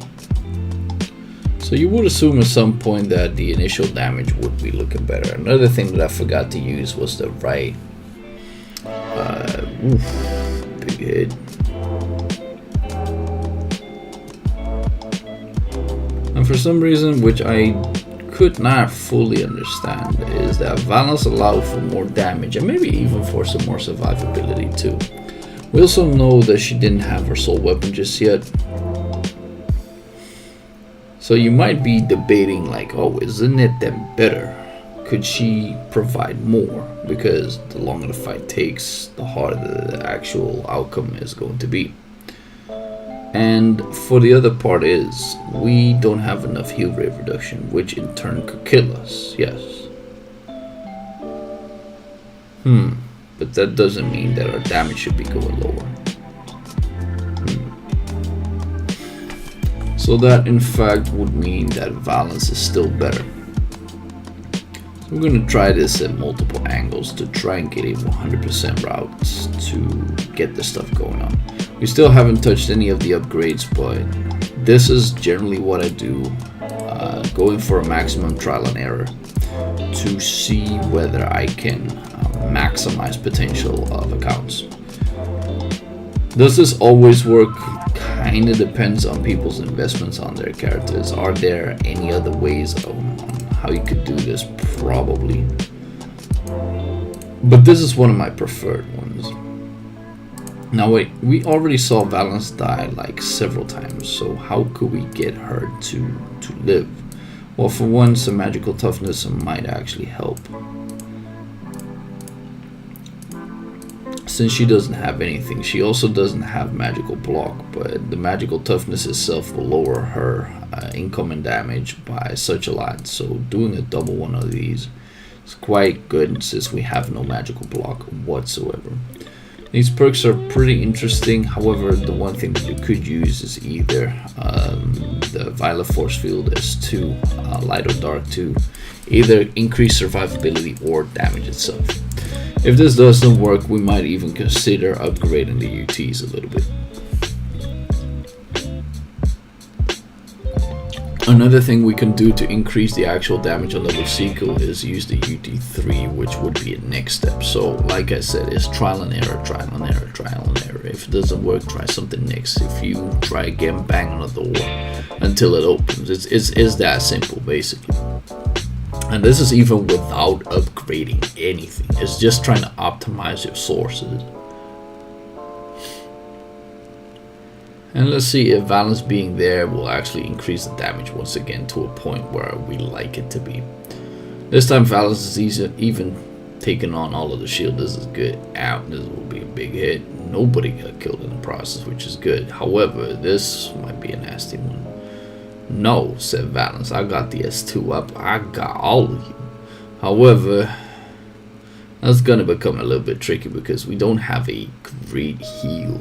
So you would assume at some point that the initial damage would be looking better. Another thing that I forgot to use was the right. Big hit. And for some reason, which I could not fully understand, is that Valence allowed for more damage and maybe even for some more survivability too. We also know that she didn't have her soul weapon just yet. So you might be debating like, oh, isn't it then better? Could she provide more? Because the longer the fight takes, the harder the actual outcome is going to be. And for the other part is, we don't have enough heal rate reduction, which in turn could kill us, yes. But that doesn't mean that our damage should be going lower. So that in fact would mean that Valence is still better. So we're going to try this at multiple angles to try and get a 100% route to get this stuff going on. We still haven't touched any of the upgrades, but this is generally what I do, going for a maximum trial and error to see whether I can maximize potential of accounts. Does this always work? Kinda depends on people's investments on their characters. Are there any other ways of how you could do this? Probably. But this is one of my preferred ones. Now wait, we already saw Valence die like several times, so how could we get her to live? Well, for one, some magical toughness might actually help. Since she doesn't have anything, she also doesn't have magical block, but the magical toughness itself will lower her incoming damage by such a lot, so doing a double one of these is quite good since we have no magical block whatsoever. These perks are pretty interesting. However, the one thing that you could use is either the Violet Force Field S2, Light or Dark 2, either increase survivability or damage itself. If this doesn't work, we might even consider upgrading the UTs a little bit. Another thing we can do to increase the actual damage on level Sequel is use the UT3, which would be a next step. So like I said, it's trial and error, trial and error, trial and error. If it doesn't work, try something next. If you try again, bang on the door until it opens. It's that simple basically. And this is even without upgrading anything. It's just trying to optimize your sources. And let's see if Valence being there will actually increase the damage once again to a point where we like it to be. This time Valence is even taking on all of the shield. This is good. Ow, this will be a big hit. Nobody got killed in the process, which is good. However, this might be a nasty one. No, said Valence, I got the S2 up. I got all of you. However, that's gonna become a little bit tricky because we don't have a great heal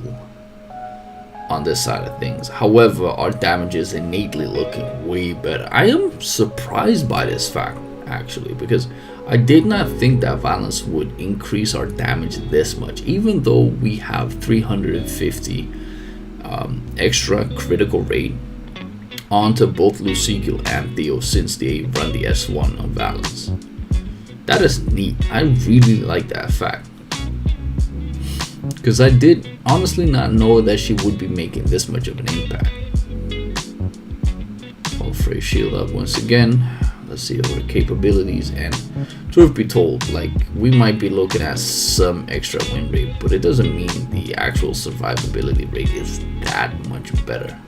on this side of things. However, our damage is innately looking way better. I am surprised by this fact actually, because I did not think that Valence would increase our damage this much, even though we have 350 extra critical rate onto both Lucigle and Theo since they run the S1 on Valence. That is neat. I really like that fact. because I did honestly not know that she would be making this much of an impact. Fall Frey shield up once again. Let's see her capabilities, and truth be told, like, we might be looking at some extra win rate, but it doesn't mean the actual survivability rate is that much better.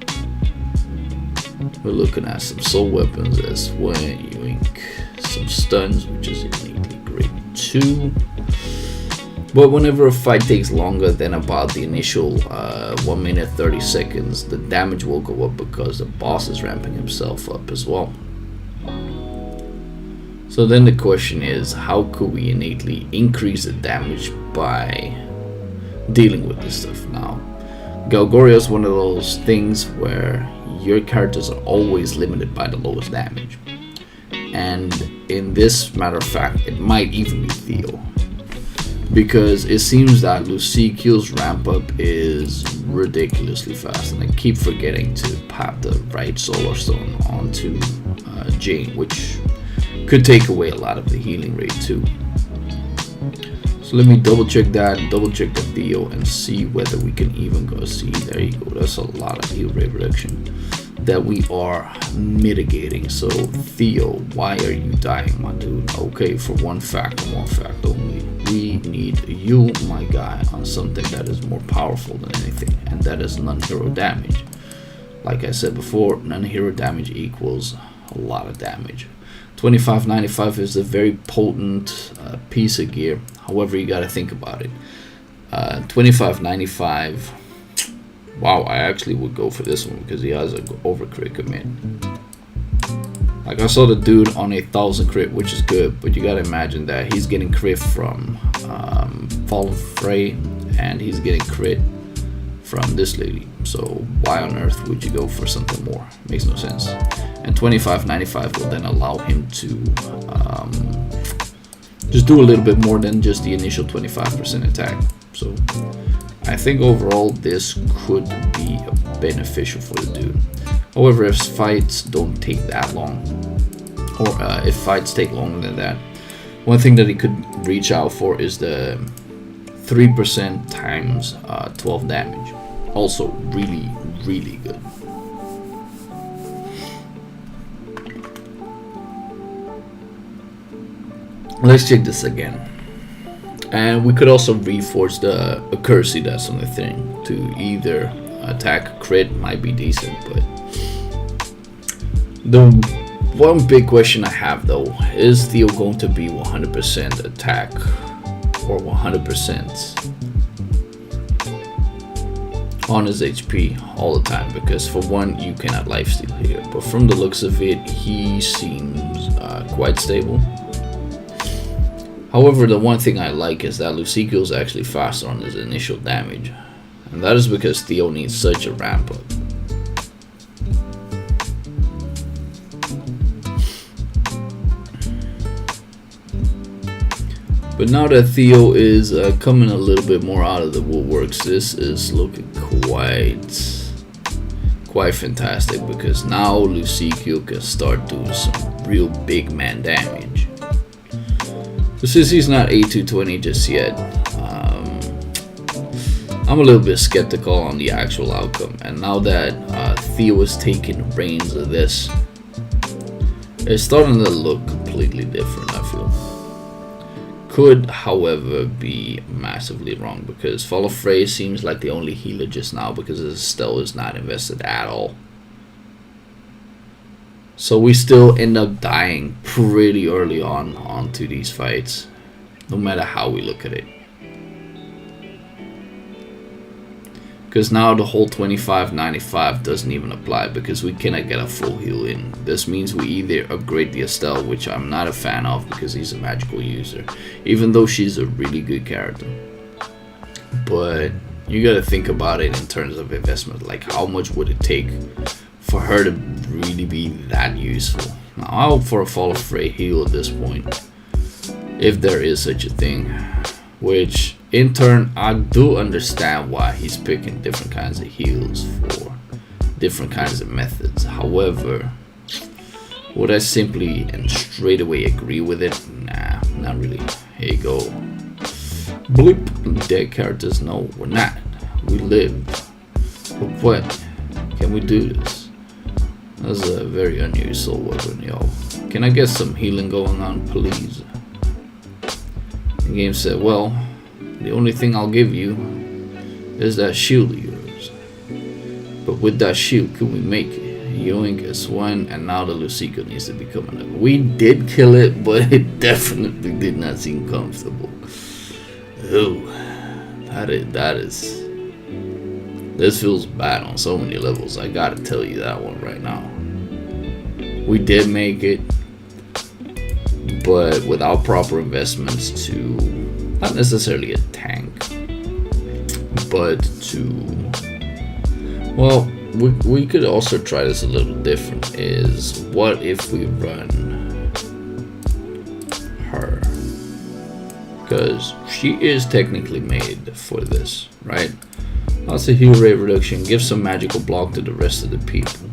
We're looking at some soul weapons as well, some stuns, which is innately great too. But whenever a fight takes longer than about the initial 1 minute 30 seconds, the damage will go up because the boss is ramping himself up as well. So then the question is, how could we innately increase the damage by dealing with this stuff? Now, Galgoria is one of those things where your characters are always limited by the lowest damage. And in this matter of fact, it might even be Theo. Because it seems that Lucique's ramp up is ridiculously fast, and I keep forgetting to pop the right solar stone onto Jane, which could take away a lot of the healing rate too. So let me double check that, double check the Theo, and see whether we can even go see. There you go, that's a lot of heal rate reduction that we are mitigating. So Theo, why are you dying, my dude? Okay, for one fact and one fact only, we need you, my guy, on something that is more powerful than anything, and that is non-hero damage. Like I said before, non-hero damage equals a lot of damage. 2595 is a very potent piece of gear. However, you gotta think about it. 2595. Wow, I actually would go for this one because he has an overcrit commit. Like, I saw the dude on 1000 crit, which is good, but you gotta imagine that he's getting crit from Fall Frey, and he's getting crit from this lady. So why on earth would you go for something more? Makes no sense. And 2595 will then allow him to just do a little bit more than just the initial 25% attack. So I think overall this could be beneficial for the dude. However, if fights don't take that long, or if fights take longer than that, one thing that he could reach out for is the 3% times 12 damage. Also really, really good. Let's check this again. And we could also reforge the accuracy that's on the thing to either attack crit, might be decent, but the one big question I have though, is Theo going to be 100% attack or 100% on his HP all the time? Because for one, you cannot lifesteal here, but from the looks of it, he seems quite stable. However, the one thing I like is that Lucique is actually faster on his initial damage, and that is because Theo needs such a ramp up. But now that Theo is coming a little bit more out of the woodworks, this is looking quite fantastic, because now Lucique can start doing some real big man damage. But since he's not A220 just yet, I'm a little bit skeptical on the actual outcome. And now that Theo is taking reins of this, it's starting to look completely different, I feel. Could, however, be massively wrong, because Fall of Frey seems like the only healer just now, because his Estelle is not invested at all. So we still end up dying pretty early on to these fights, no matter how we look at it. Because now the whole 2595 doesn't even apply, because we cannot get a full heal in. This means we either upgrade the Estelle, which I'm not a fan of because he's a magical user, even though she's a really good character. But you gotta think about it in terms of investment, like how much would it take for her to really be that useful. Now I hope for a Fall of Frey heal at this point, if there is such a thing, which in turn I do understand why he's picking different kinds of heals for different kinds of methods. However, would I simply and straight away agree with it? Nah, not really. Here you go. Bleep. Dead characters. No, we're not. We lived. But what? Can we do this? That's a very unusual weapon, y'all. Can I get some healing going on, please? The game said, well, the only thing I'll give you is that shield of yours. But with that shield, can we make it? Yoink is one, and now the Lucico needs to become another. We did kill it, but it definitely did not seem comfortable. Ooh, that is. This feels bad on so many levels. I gotta tell you that one right now. We did make it, but without proper investments to, not necessarily a tank, but to, well, we could also try this a little different. Is what if we run her? Because she is technically made for this, right? Lots of heal rate reduction, give some magical block to the rest of the people,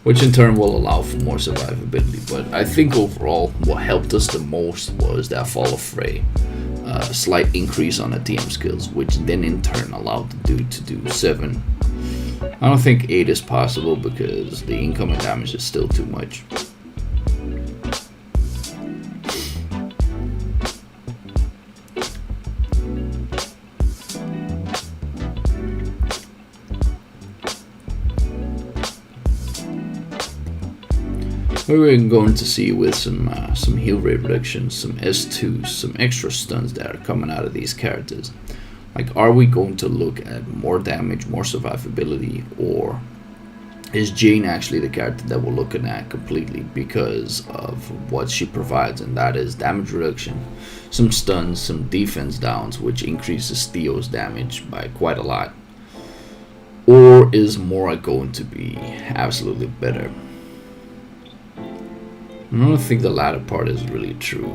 which in turn will allow for more survivability. But I think overall what helped us the most was that Fall of Fray, slight increase on the TM skills, which then in turn allowed the dude to do 7. I don't think 8 is possible because the incoming damage is still too much. We're going to see with some heal rate reductions, some S2s, some extra stuns that are coming out of these characters. Like, are we going to look at more damage, more survivability, or is Jane actually the character that we're looking at completely because of what she provides, and that is damage reduction, some stuns, some defense downs, which increases Theo's damage by quite a lot, or is Mora going to be absolutely better? I don't think the latter part is really true.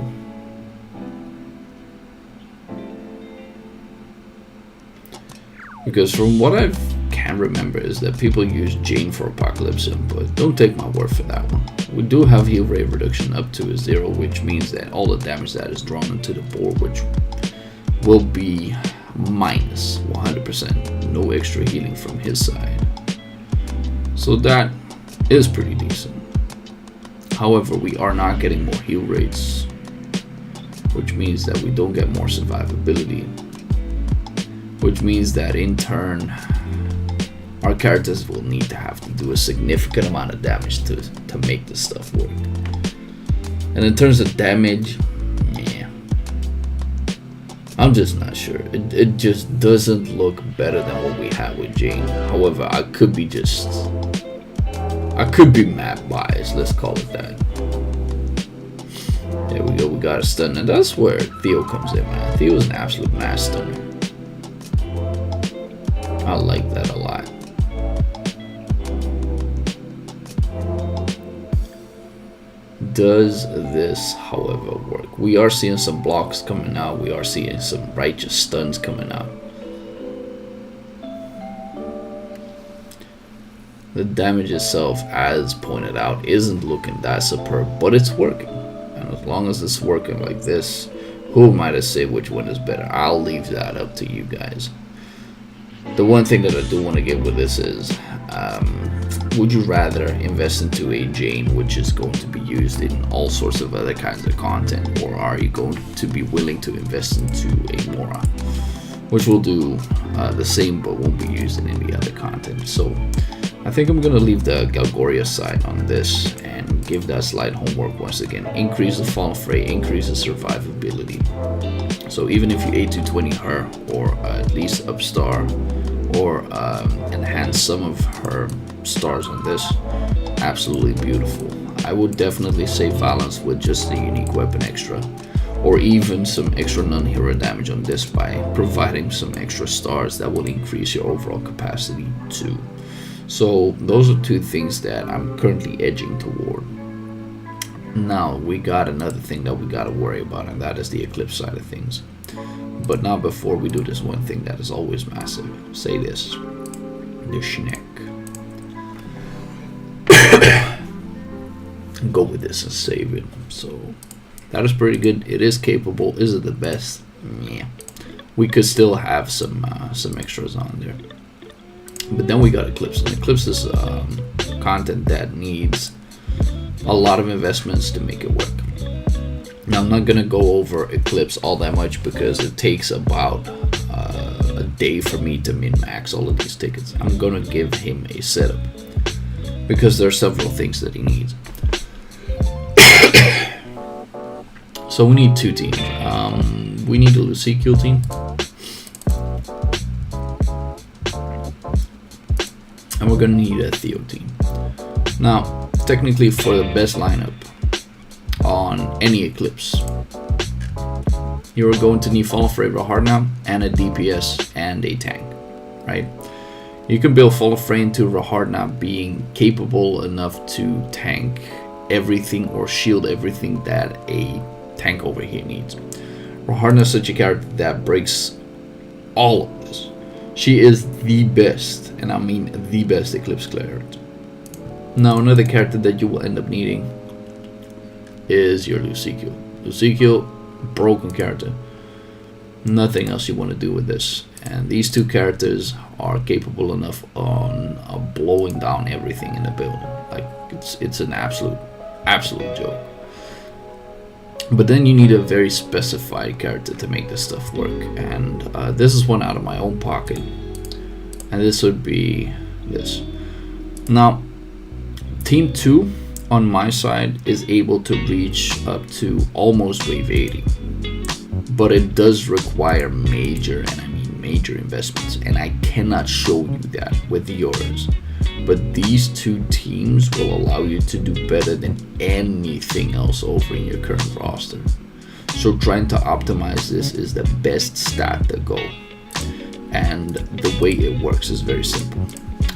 Because from what I can remember is that people use Jane for Apocalypse, but don't take my word for that one. We do have heal rate reduction up to a 0, which means that all the damage that is drawn into the board, which will be minus 100%, no extra healing from his side. So that is pretty decent. However, we are not getting more heal rates, which means that we don't get more survivability, which means that in turn our characters will need to have to do a significant amount of damage to make this stuff work. And in terms of damage, yeah, I'm just not sure. It just doesn't look better than what we had with Jane. However, I could be map biased, let's call it that. There we go, we got a stun, and that's where Theo comes in, man. Theo's an absolute mass stunner. I like that a lot. Does this, however, work? We are seeing some blocks coming out. We are seeing some righteous stuns coming out. The damage itself, as pointed out, isn't looking that superb, but it's working. And as long as it's working like this, who am I to say which one is better? I'll leave that up to you guys. The one thing that I do want to get with this is, would you rather invest into a Jane, which is going to be used in all sorts of other kinds of content, or are you going to be willing to invest into a Mora, which will do the same but won't be used in any other content? So I think I'm going to leave the Galgoria side on this and give that slight homework once again. Increase the Fall of Fray, increase the survivability. So even if you A220 her, or at least upstar, or enhance some of her stars on this, absolutely beautiful. I would definitely say balance with just the unique weapon extra, or even some extra non-hero damage on this by providing some extra stars that will increase your overall capacity too. So those are two things that I'm currently edging toward. Now we got another thing that we got to worry about, and that is the Eclipse side of things. But not before we do this one thing that is always massive. Say this. The Schneck. Go with this and save it. So that is pretty good. It is capable. Is it the best? Yeah. we could still have some extras on there. But then we got Eclipse, and Eclipse is content that needs a lot of investments to make it work. Now, I'm not gonna go over Eclipse all that much because it takes about a day for me to min-max all of these tickets. I'm gonna give him a setup because there are several things that he needs. So we need 2 teams. We need a Lucicio team. And we're gonna need a Theo team. Now, technically, for the best lineup on any Eclipse, you're going to need Fall of Fray Rahardna and a DPS and a tank, right? You can build Fall of Fray into Rahardna being capable enough to tank everything or shield everything that a tank over here needs. Rahardna is such a character that breaks all of this. She is the best, and I mean the best Eclipse cleric. Now, another character that you will end up needing is your Lucicio. Lucicio, broken character. Nothing else you want to do with this. And these 2 characters are capable enough on blowing down everything in the building. Like, it's an absolute joke. But then you need a very specified character to make this stuff work, and this is one out of my own pocket, and this would be this. Now, Team 2 on my side is able to reach up to almost wave 80, but it does require major, and I mean major investments, and I cannot show you that with yours. But these 2 teams will allow you to do better than anything else over in your current roster. So trying to optimize this is the best stat to go. And the way it works is very simple.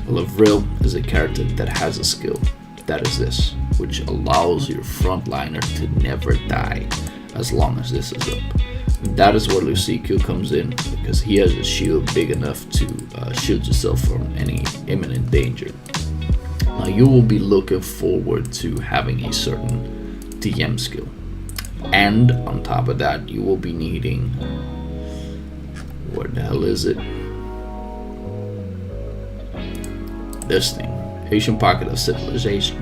Lavril is a character that has a skill, that is this, which allows your frontliner to never die as long as this is up. That is where Lucicio comes in, because he has a shield big enough to shield yourself from any imminent danger. Now, you will be looking forward to having a certain TM skill, and on top of that, you will be needing, where the hell is it? This thing, Asian Pocket of Civilization.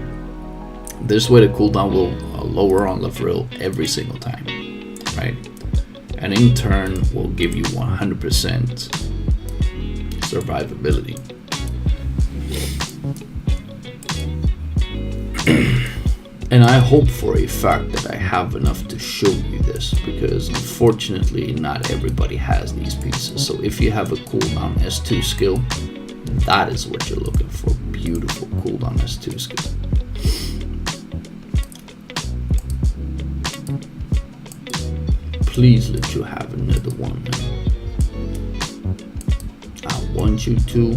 This way the cooldown will lower on Lavril every single time, right? And in turn will give you 100% survivability. And I hope for a fact that I have enough to show you this, because unfortunately not everybody has these pieces. So if you have a cooldown S2 skill, that is what you're looking for. Beautiful cooldown S2 skill. Please let you have another one. I want you to,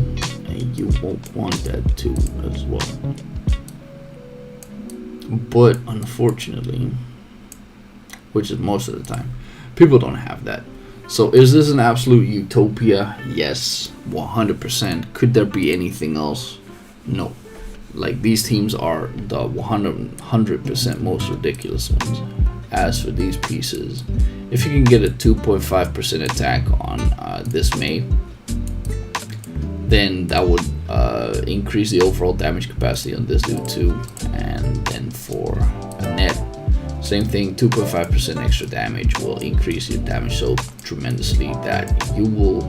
and you won't want that too as well. But unfortunately, which is most of the time, people don't have that. So is this an absolute utopia? Yes, 100%. Could there be anything else? No. Like, these teams are the 100% most ridiculous ones. As for these pieces, if you can get a 2.5% attack on this May, then that would increase the overall damage capacity on this dude too. And then for a net, same thing, 2.5% extra damage will increase your damage so tremendously that you will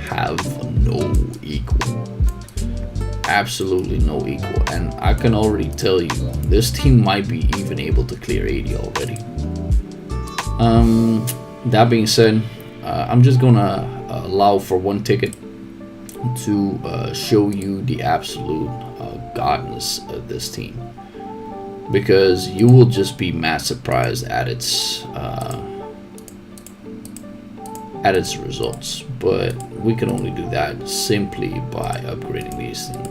have no equal. Absolutely no equal. And I can already tell you, this team might be even able to clear 80 already. That being said, I'm just gonna allow for one ticket to show you the absolute godness of this team, because you will just be mad surprised at its results. But we can only do that simply by upgrading these things.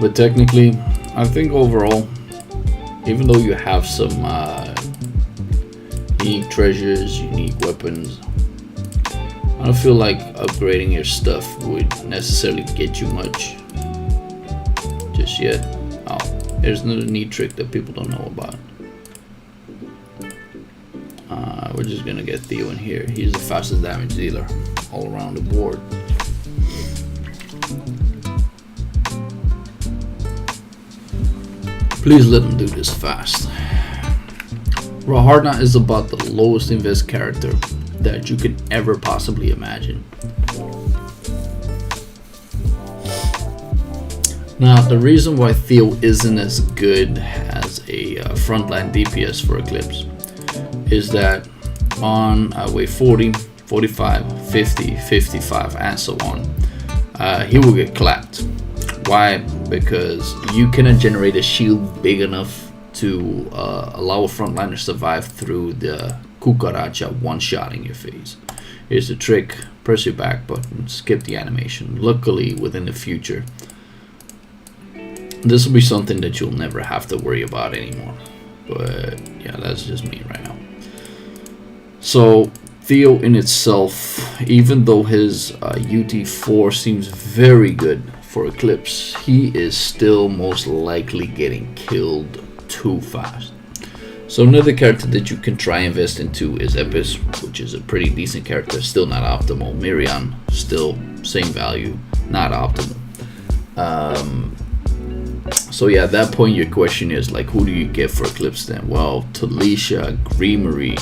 But technically, I think overall, even though you have some unique treasures, unique weapons, I don't feel like upgrading your stuff would necessarily get you much just yet. Oh, There's another neat trick that people don't know about. We're just gonna get Theo in here. He's the fastest damage dealer all around the board. Please let him do this fast. Rahardna is about the lowest invest character that you could ever possibly imagine. Now, the reason why Theo isn't as good as a frontline DPS for Eclipse is that on wave 40, 45, 50, 55, and so on, he will get clapped. Why? Because you cannot generate a shield big enough to allow a frontliner to survive through the cucaracha one-shot in your face. Here's the trick: press your back button, skip the animation. Luckily, within the future, this will be something that you'll never have to worry about anymore. But yeah, that's just me right now. So Theo in itself, even though his UT4 seems very good for Eclipse, he is still most likely getting killed too fast. So another character that you can try invest into is Epis, which is a pretty decent character, still not optimal. Miriam, still same value, not optimal. So yeah, at that point your question is like, who do you get for Eclipse then? Well, Talisha, Greenery,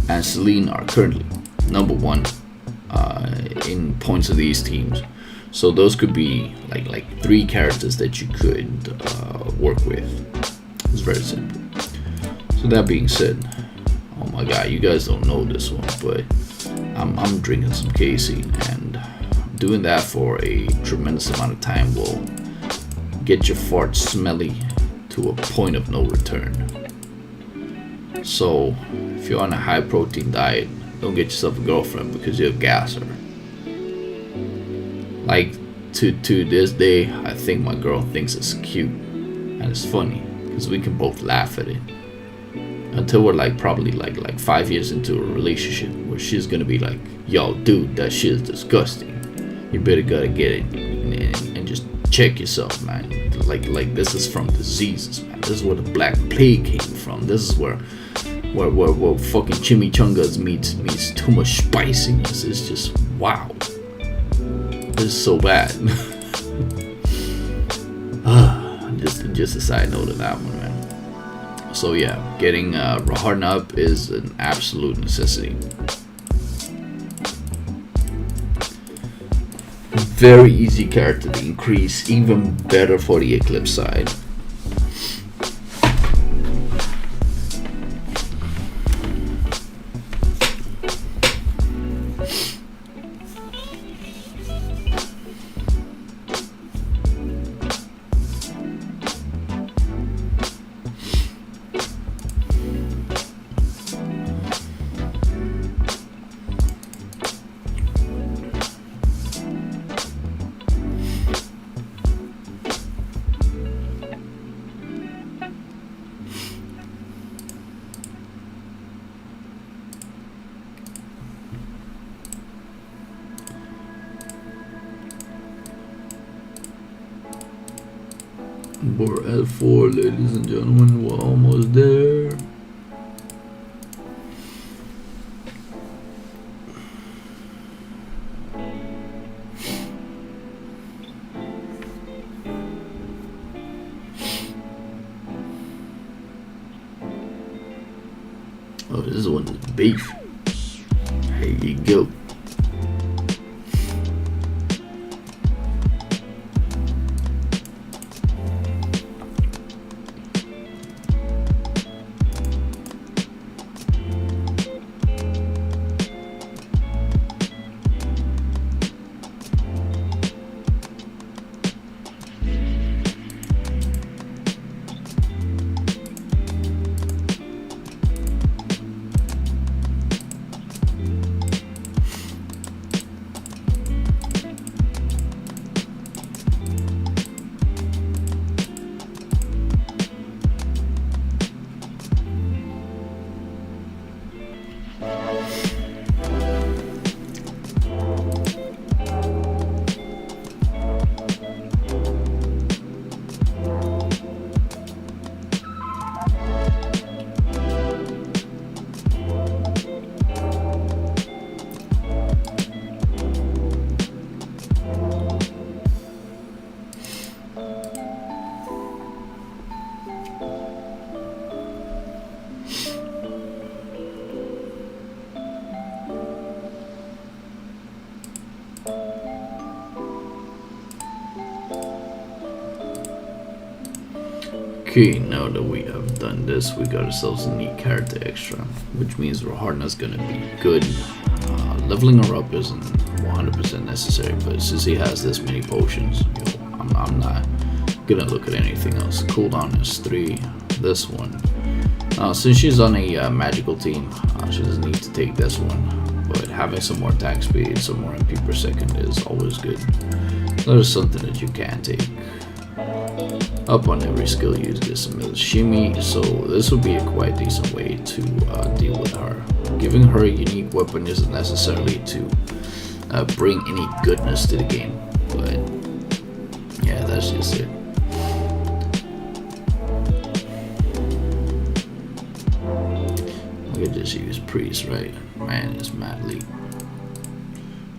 and Celine are currently number one in points of these teams. So those could be like 3 characters that you could work with. It's very simple. So that being said, oh my god, you guys don't know this one, but I'm drinking some casein, and doing that for a tremendous amount of time will get your fart smelly to a point of no return. So if you're on a high protein diet, don't get yourself a girlfriend because you're a gasser. Like to this day, I think my girl thinks it's cute and it's funny because we can both laugh at it until we're like probably like 5 years into a relationship where she's gonna be like, yo dude, that shit is disgusting, you better gotta get it and just check yourself, man. Like this is from diseases, man. This is where the Black Plague came from. This is where fucking chimichangas meets too much spiciness. It's just wow. This is so bad. Just a side note of that one, man. So yeah, getting Rahardna up is an absolute necessity. Very easy character to increase, even better for the Eclipse side. Board L4, ladies and gentlemen, we're almost there. Oh, this one is beef. Here you go. Okay, now that we have done this, we got ourselves a neat character extra, which means our hardness gonna be good. Leveling her up isn't 100% necessary, but since he has this many potions, I'm not gonna look at anything else. Cooldown is 3. This one, since she's on a magical team, she doesn't need to take this one, but having some more attack speed, some more MP per second is always good. That is something that you can take. Up on every skill you get some shimmy, so this would be a quite decent way to deal with her. Giving her a unique weapon isn't necessarily to bring any goodness to the game, but yeah, that's just it. We could just use priest, right? Man, it's mad late.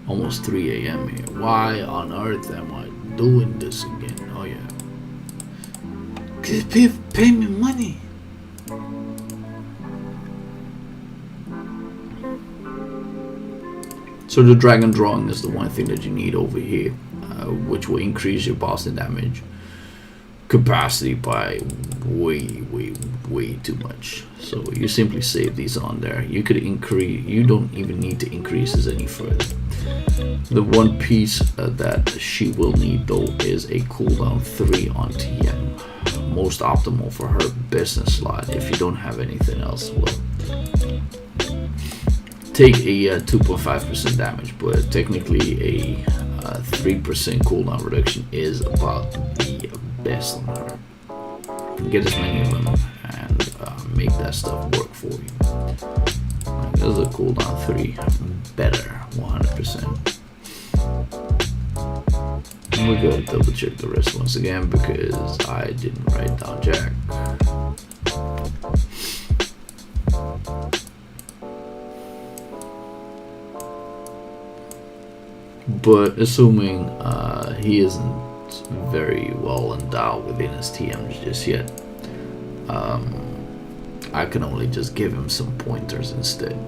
Almost 3 a.m. here. Why on earth am I doing this again? Oh yeah. Cause people pay me money. So the dragon drawing is the one thing that you need over here, which will increase your boss damage capacity by way too much. So you simply save these on there. You could increase, you don't even need to increase this any further. The one piece that she will need though is a cooldown 3 on TM. Most optimal for her business slot. If you don't have anything else, well, take a 2.5% damage, but technically a 3% cooldown reduction is about the best on her. Get as many of them and make that stuff work for you. There's a cooldown 3, better, 100%. And we're going to double check the rest once again because I didn't write down Jack. But assuming he isn't very well endowed within his TMs just yet, I can only just give him some pointers instead.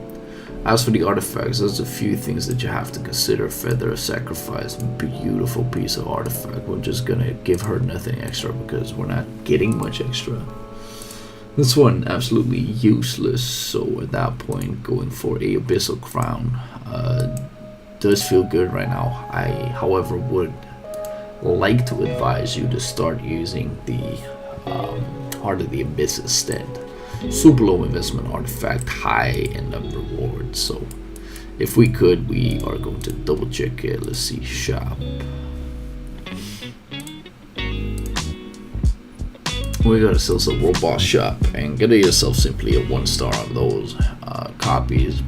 As for the artifacts, there's a few things that you have to consider. Feather of Sacrifice, beautiful piece of artifact. We're just gonna give her nothing extra because we're not getting much extra. This one absolutely useless, so at that point going for a Abyssal Crown does feel good right now. I however would like to advise you to start using the Heart of the Abyss instead. Super low investment artifact, high end of reward. So if we could, we are going to double check it. Let's see, shop. We got ourselves a world boss shop and get yourself simply a 1-star on those copies.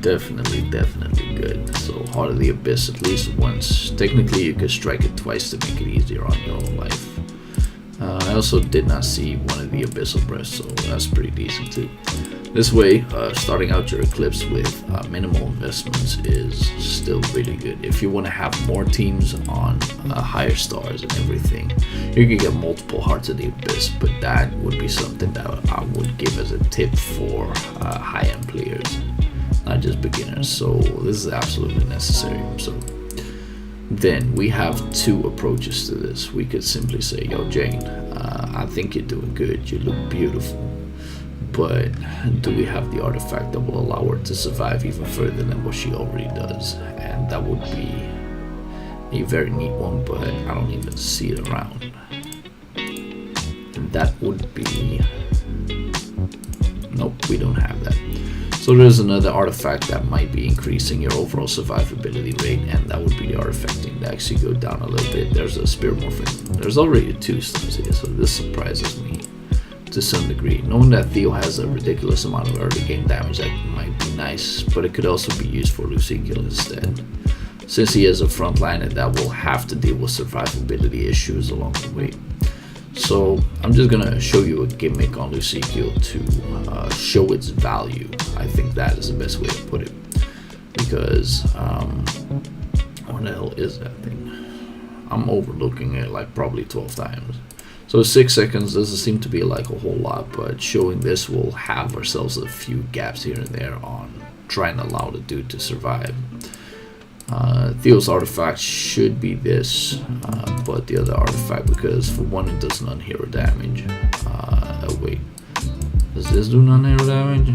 Definitely good. So Heart of the Abyss at least once. Technically you could strike it twice to make it easier on your own life. I also did not see one of the Abyssal Breasts, so that's pretty decent too. This way, starting out your Eclipse with minimal investments is still really good. If you want to have more teams on higher stars and everything, you can get multiple Hearts of the Abyss, but that would be something that I would give as a tip for high-end players, not just beginners. So this is absolutely necessary. So then we have 2 approaches to this. We could simply say, yo Jane, I think you're doing good, you look beautiful, but do we have the artifact that will allow her to survive even further than what she already does? And that would be a very neat one, but I don't even see it around. And that would be, nope, we don't have that. So there's another artifact that might be increasing your overall survivability rate, and that would be the artifact index. You go down a little bit, there's a Spirit Morphin. There's already 2 stars here, so this surprises me to some degree. Knowing that Theo has a ridiculous amount of early game damage, that might be nice, but it could also be used for Lucikiel instead. Since he is a frontliner that will have to deal with survivability issues along the way. So I'm just gonna show you a gimmick on Lucikiel to show its value. I think that is the best way to put it, because what the hell is that thing? I'm overlooking it like probably 12 times. So 6 seconds doesn't seem to be like a whole lot, but showing this will have ourselves a few gaps here and there on trying to allow the dude to survive. Theo's artifact should be this, but the other artifact, because for one it does non-hero damage. Wait, does this do non-hero damage?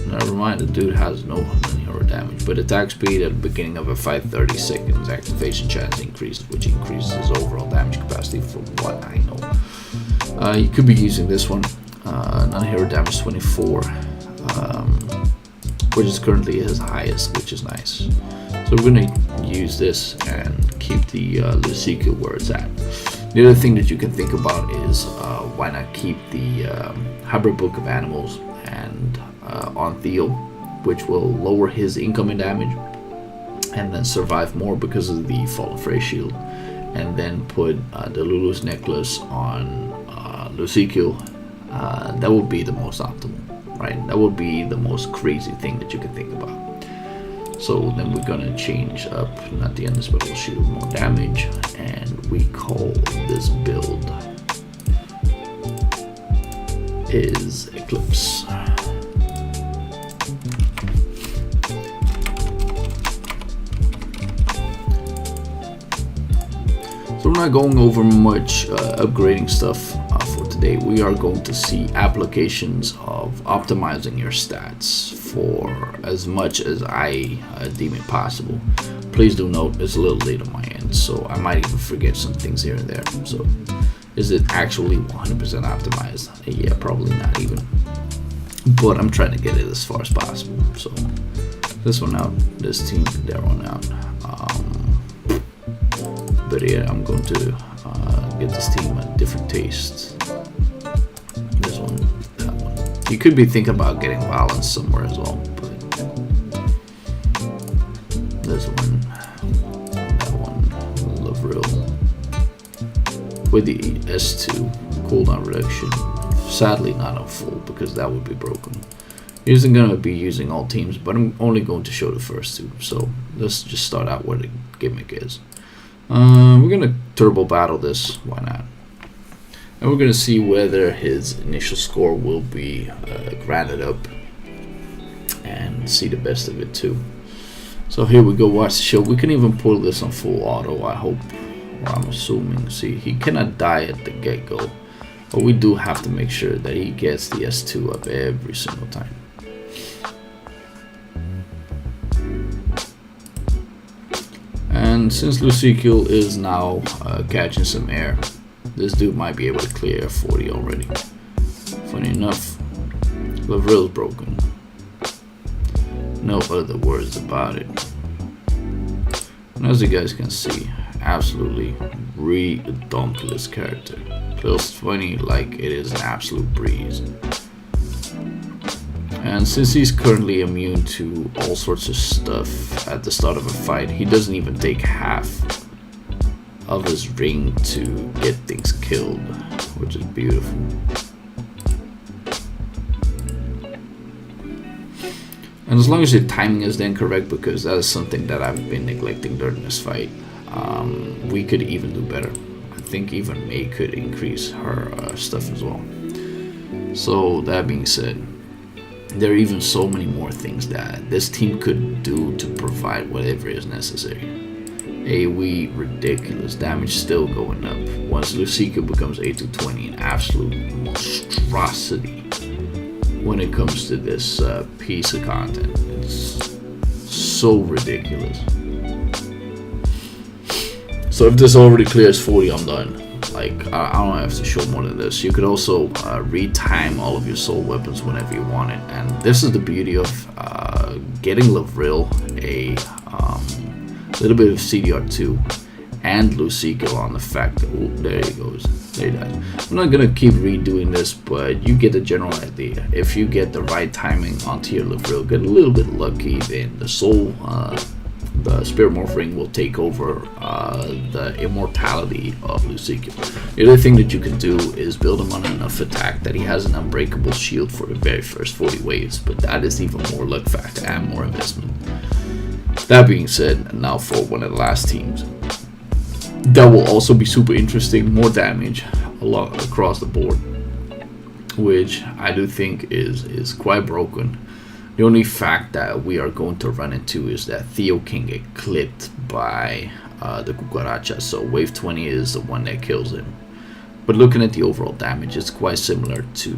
Never mind, the dude has no non-hero damage, but attack speed at the beginning of a fight 30 seconds, activation chance increased, which increases overall damage capacity from what I know. You could be using this one, non-hero damage 24, which is currently his highest, which is nice. So we're going to use this and keep the Lucica where it's at. The other thing that you can think about is why not keep the Hybrid Book of Animals and on Theo, which will lower his incoming damage and then survive more because of the Fallen Frey shield, and then put the Lulu's necklace on Lucica. That would be the most optimal, right? That would be the most crazy thing that you can think about. So then we're gonna change up, not the end spell will shield more damage, and we call this build is Eclipse. So we're not going over much upgrading stuff for today. We are going to see applications of optimizing your stats for as much as I deem it possible. Please do note it's a little late on my end, so I might even forget some things here and there. So is it actually 100% optimized? Yeah, probably not even. But I'm trying to get it as far as possible. So this one out, this team, that one out. But yeah, I'm going to get this team a different taste. This one, that one. You could be thinking about getting balance somewhere as well, but this one, that one, Lavril with the S2 cooldown reduction. Sadly, not on full because that would be broken. Isn't gonna be using all teams, but I'm only going to show the first two. So let's just start out where the gimmick is. We're gonna turbo battle this, why not? And we're gonna see whether his initial score will be granted up and see the best of it too. So here we go, watch the show. We can even pull this on full auto, I hope, or I'm assuming. See, he cannot die at the get-go, but we do have to make sure that he gets the S2 up every single time. And since Lucica is now catching some air, this dude might be able to clear 40 already. Funny enough, Lavril's broken. No other words about it. And as you guys can see, absolutely redonkulous character. Kills 20 like it is an absolute breeze. And since he's currently immune to all sorts of stuff at the start of a fight, he doesn't even take half of his ring to get things killed, which is beautiful. And as long as your timing is then correct, because that is something that I've been neglecting during this fight, we could even do better. I think even May could increase her stuff as well. So that being said, there are even so many more things that this team could do to provide whatever is necessary. AoE ridiculous, damage still going up. Once Lucica becomes 8-20, an absolute monstrosity when it comes to this piece of content. It's so ridiculous. So if this already clears 40, I'm done. Like, I don't have to show more than this. You could also retime all of your soul weapons whenever you want it. And this is the beauty of getting Lavril a little bit of CDR2 and Lucica on the fact that, oh, there he goes. There he dies. I'm not going to keep redoing this, but you get the general idea. If you get the right timing onto your Lavril, get a little bit lucky, then the soul, the Spirit Morph Ring will take over the immortality of Lucica. The other thing that you can do is build him on enough attack that he has an unbreakable shield for the very first 40 waves, but that is even more luck factor and more investment. That being said, now for one of the last teams, that will also be super interesting, more damage across the board, which I do think is quite broken. The only fact that we are going to run into is that Theo can get clipped by the Cucaracha, so wave 20 is the one that kills him. But looking at the overall damage, it's quite similar to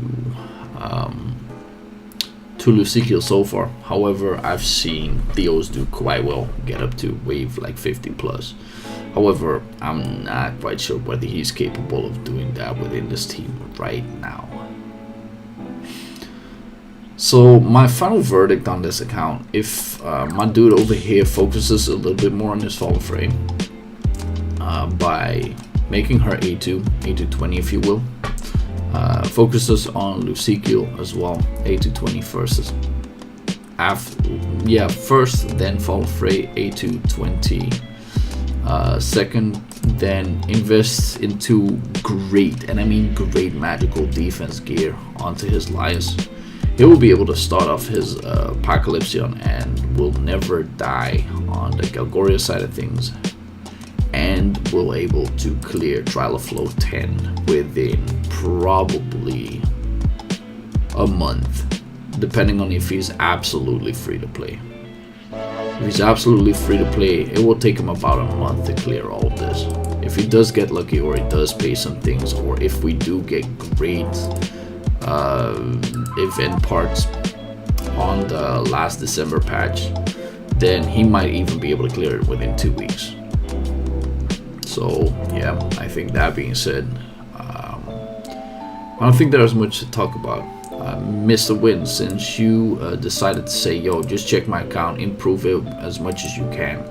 Lucicio so far. However, I've seen Theos do quite well, get up to wave like 50 plus. However, I'm not quite sure whether he's capable of doing that within this team right now. So my final verdict on this account, if my dude over here focuses a little bit more on his follow frame by making her A220 if you will, focuses on Lucicio as well, A220 first, first, then follow fray A220 second, then invests into great, and I mean great, magical defense gear onto his Elias. He will be able to start off his Apocalypsion and will never die on the Galgoria side of things, and will able to clear Trial of Flow 10 within probably a month, depending on if he's absolutely free to play. If he's absolutely free to play, it will take him about a month to clear all of this. If he does get lucky, or he does pay some things, or if we do get great event parts on the last December patch, then he might even be able to clear it within 2 weeks. So yeah, I think that being said, I don't think there's much to talk about. Mr. Win, since you decided to say, yo, just check my account, improve it as much as you can,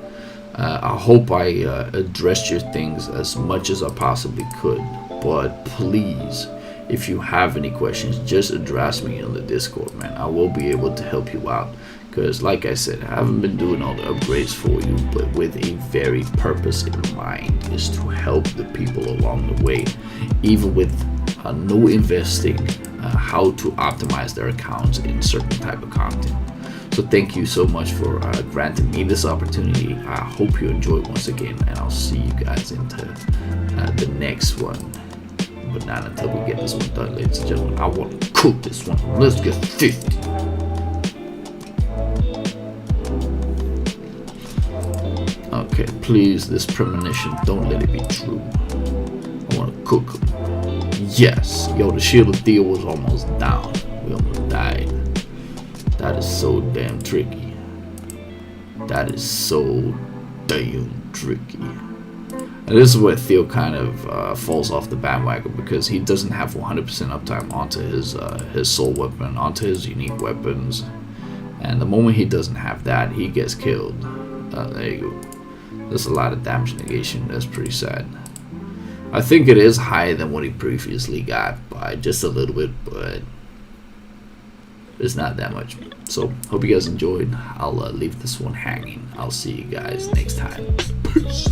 I hope I addressed your things as much as I possibly could, but please, if you have any questions, just address me on the Discord, man. I will be able to help you out, because like I said, I haven't been doing all the upgrades for you, but with a very purpose in mind, is to help the people along the way, even with no investing, how to optimize their accounts in certain type of content. So thank you so much for granting me this opportunity. I hope you enjoyed once again, and I'll see you guys into the next one. But not until we get this one done, ladies and gentlemen. I want to cook this one. Let's get 50. Okay, please, this premonition, don't let it be true. I want to cook him. Yes. Yo, the shield of Theo was almost down. We almost died. That is so damn tricky. That is so damn tricky. And this is where Theo kind of falls off the bandwagon, because he doesn't have 100% uptime onto his soul weapon, onto his unique weapons. And the moment he doesn't have that, he gets killed. There you go. There's a lot of damage negation. That's pretty sad. I think it is higher than what he previously got by just a little bit, but it's not that much. So hope you guys enjoyed. I'll leave this one hanging. I'll see you guys next time. Peace.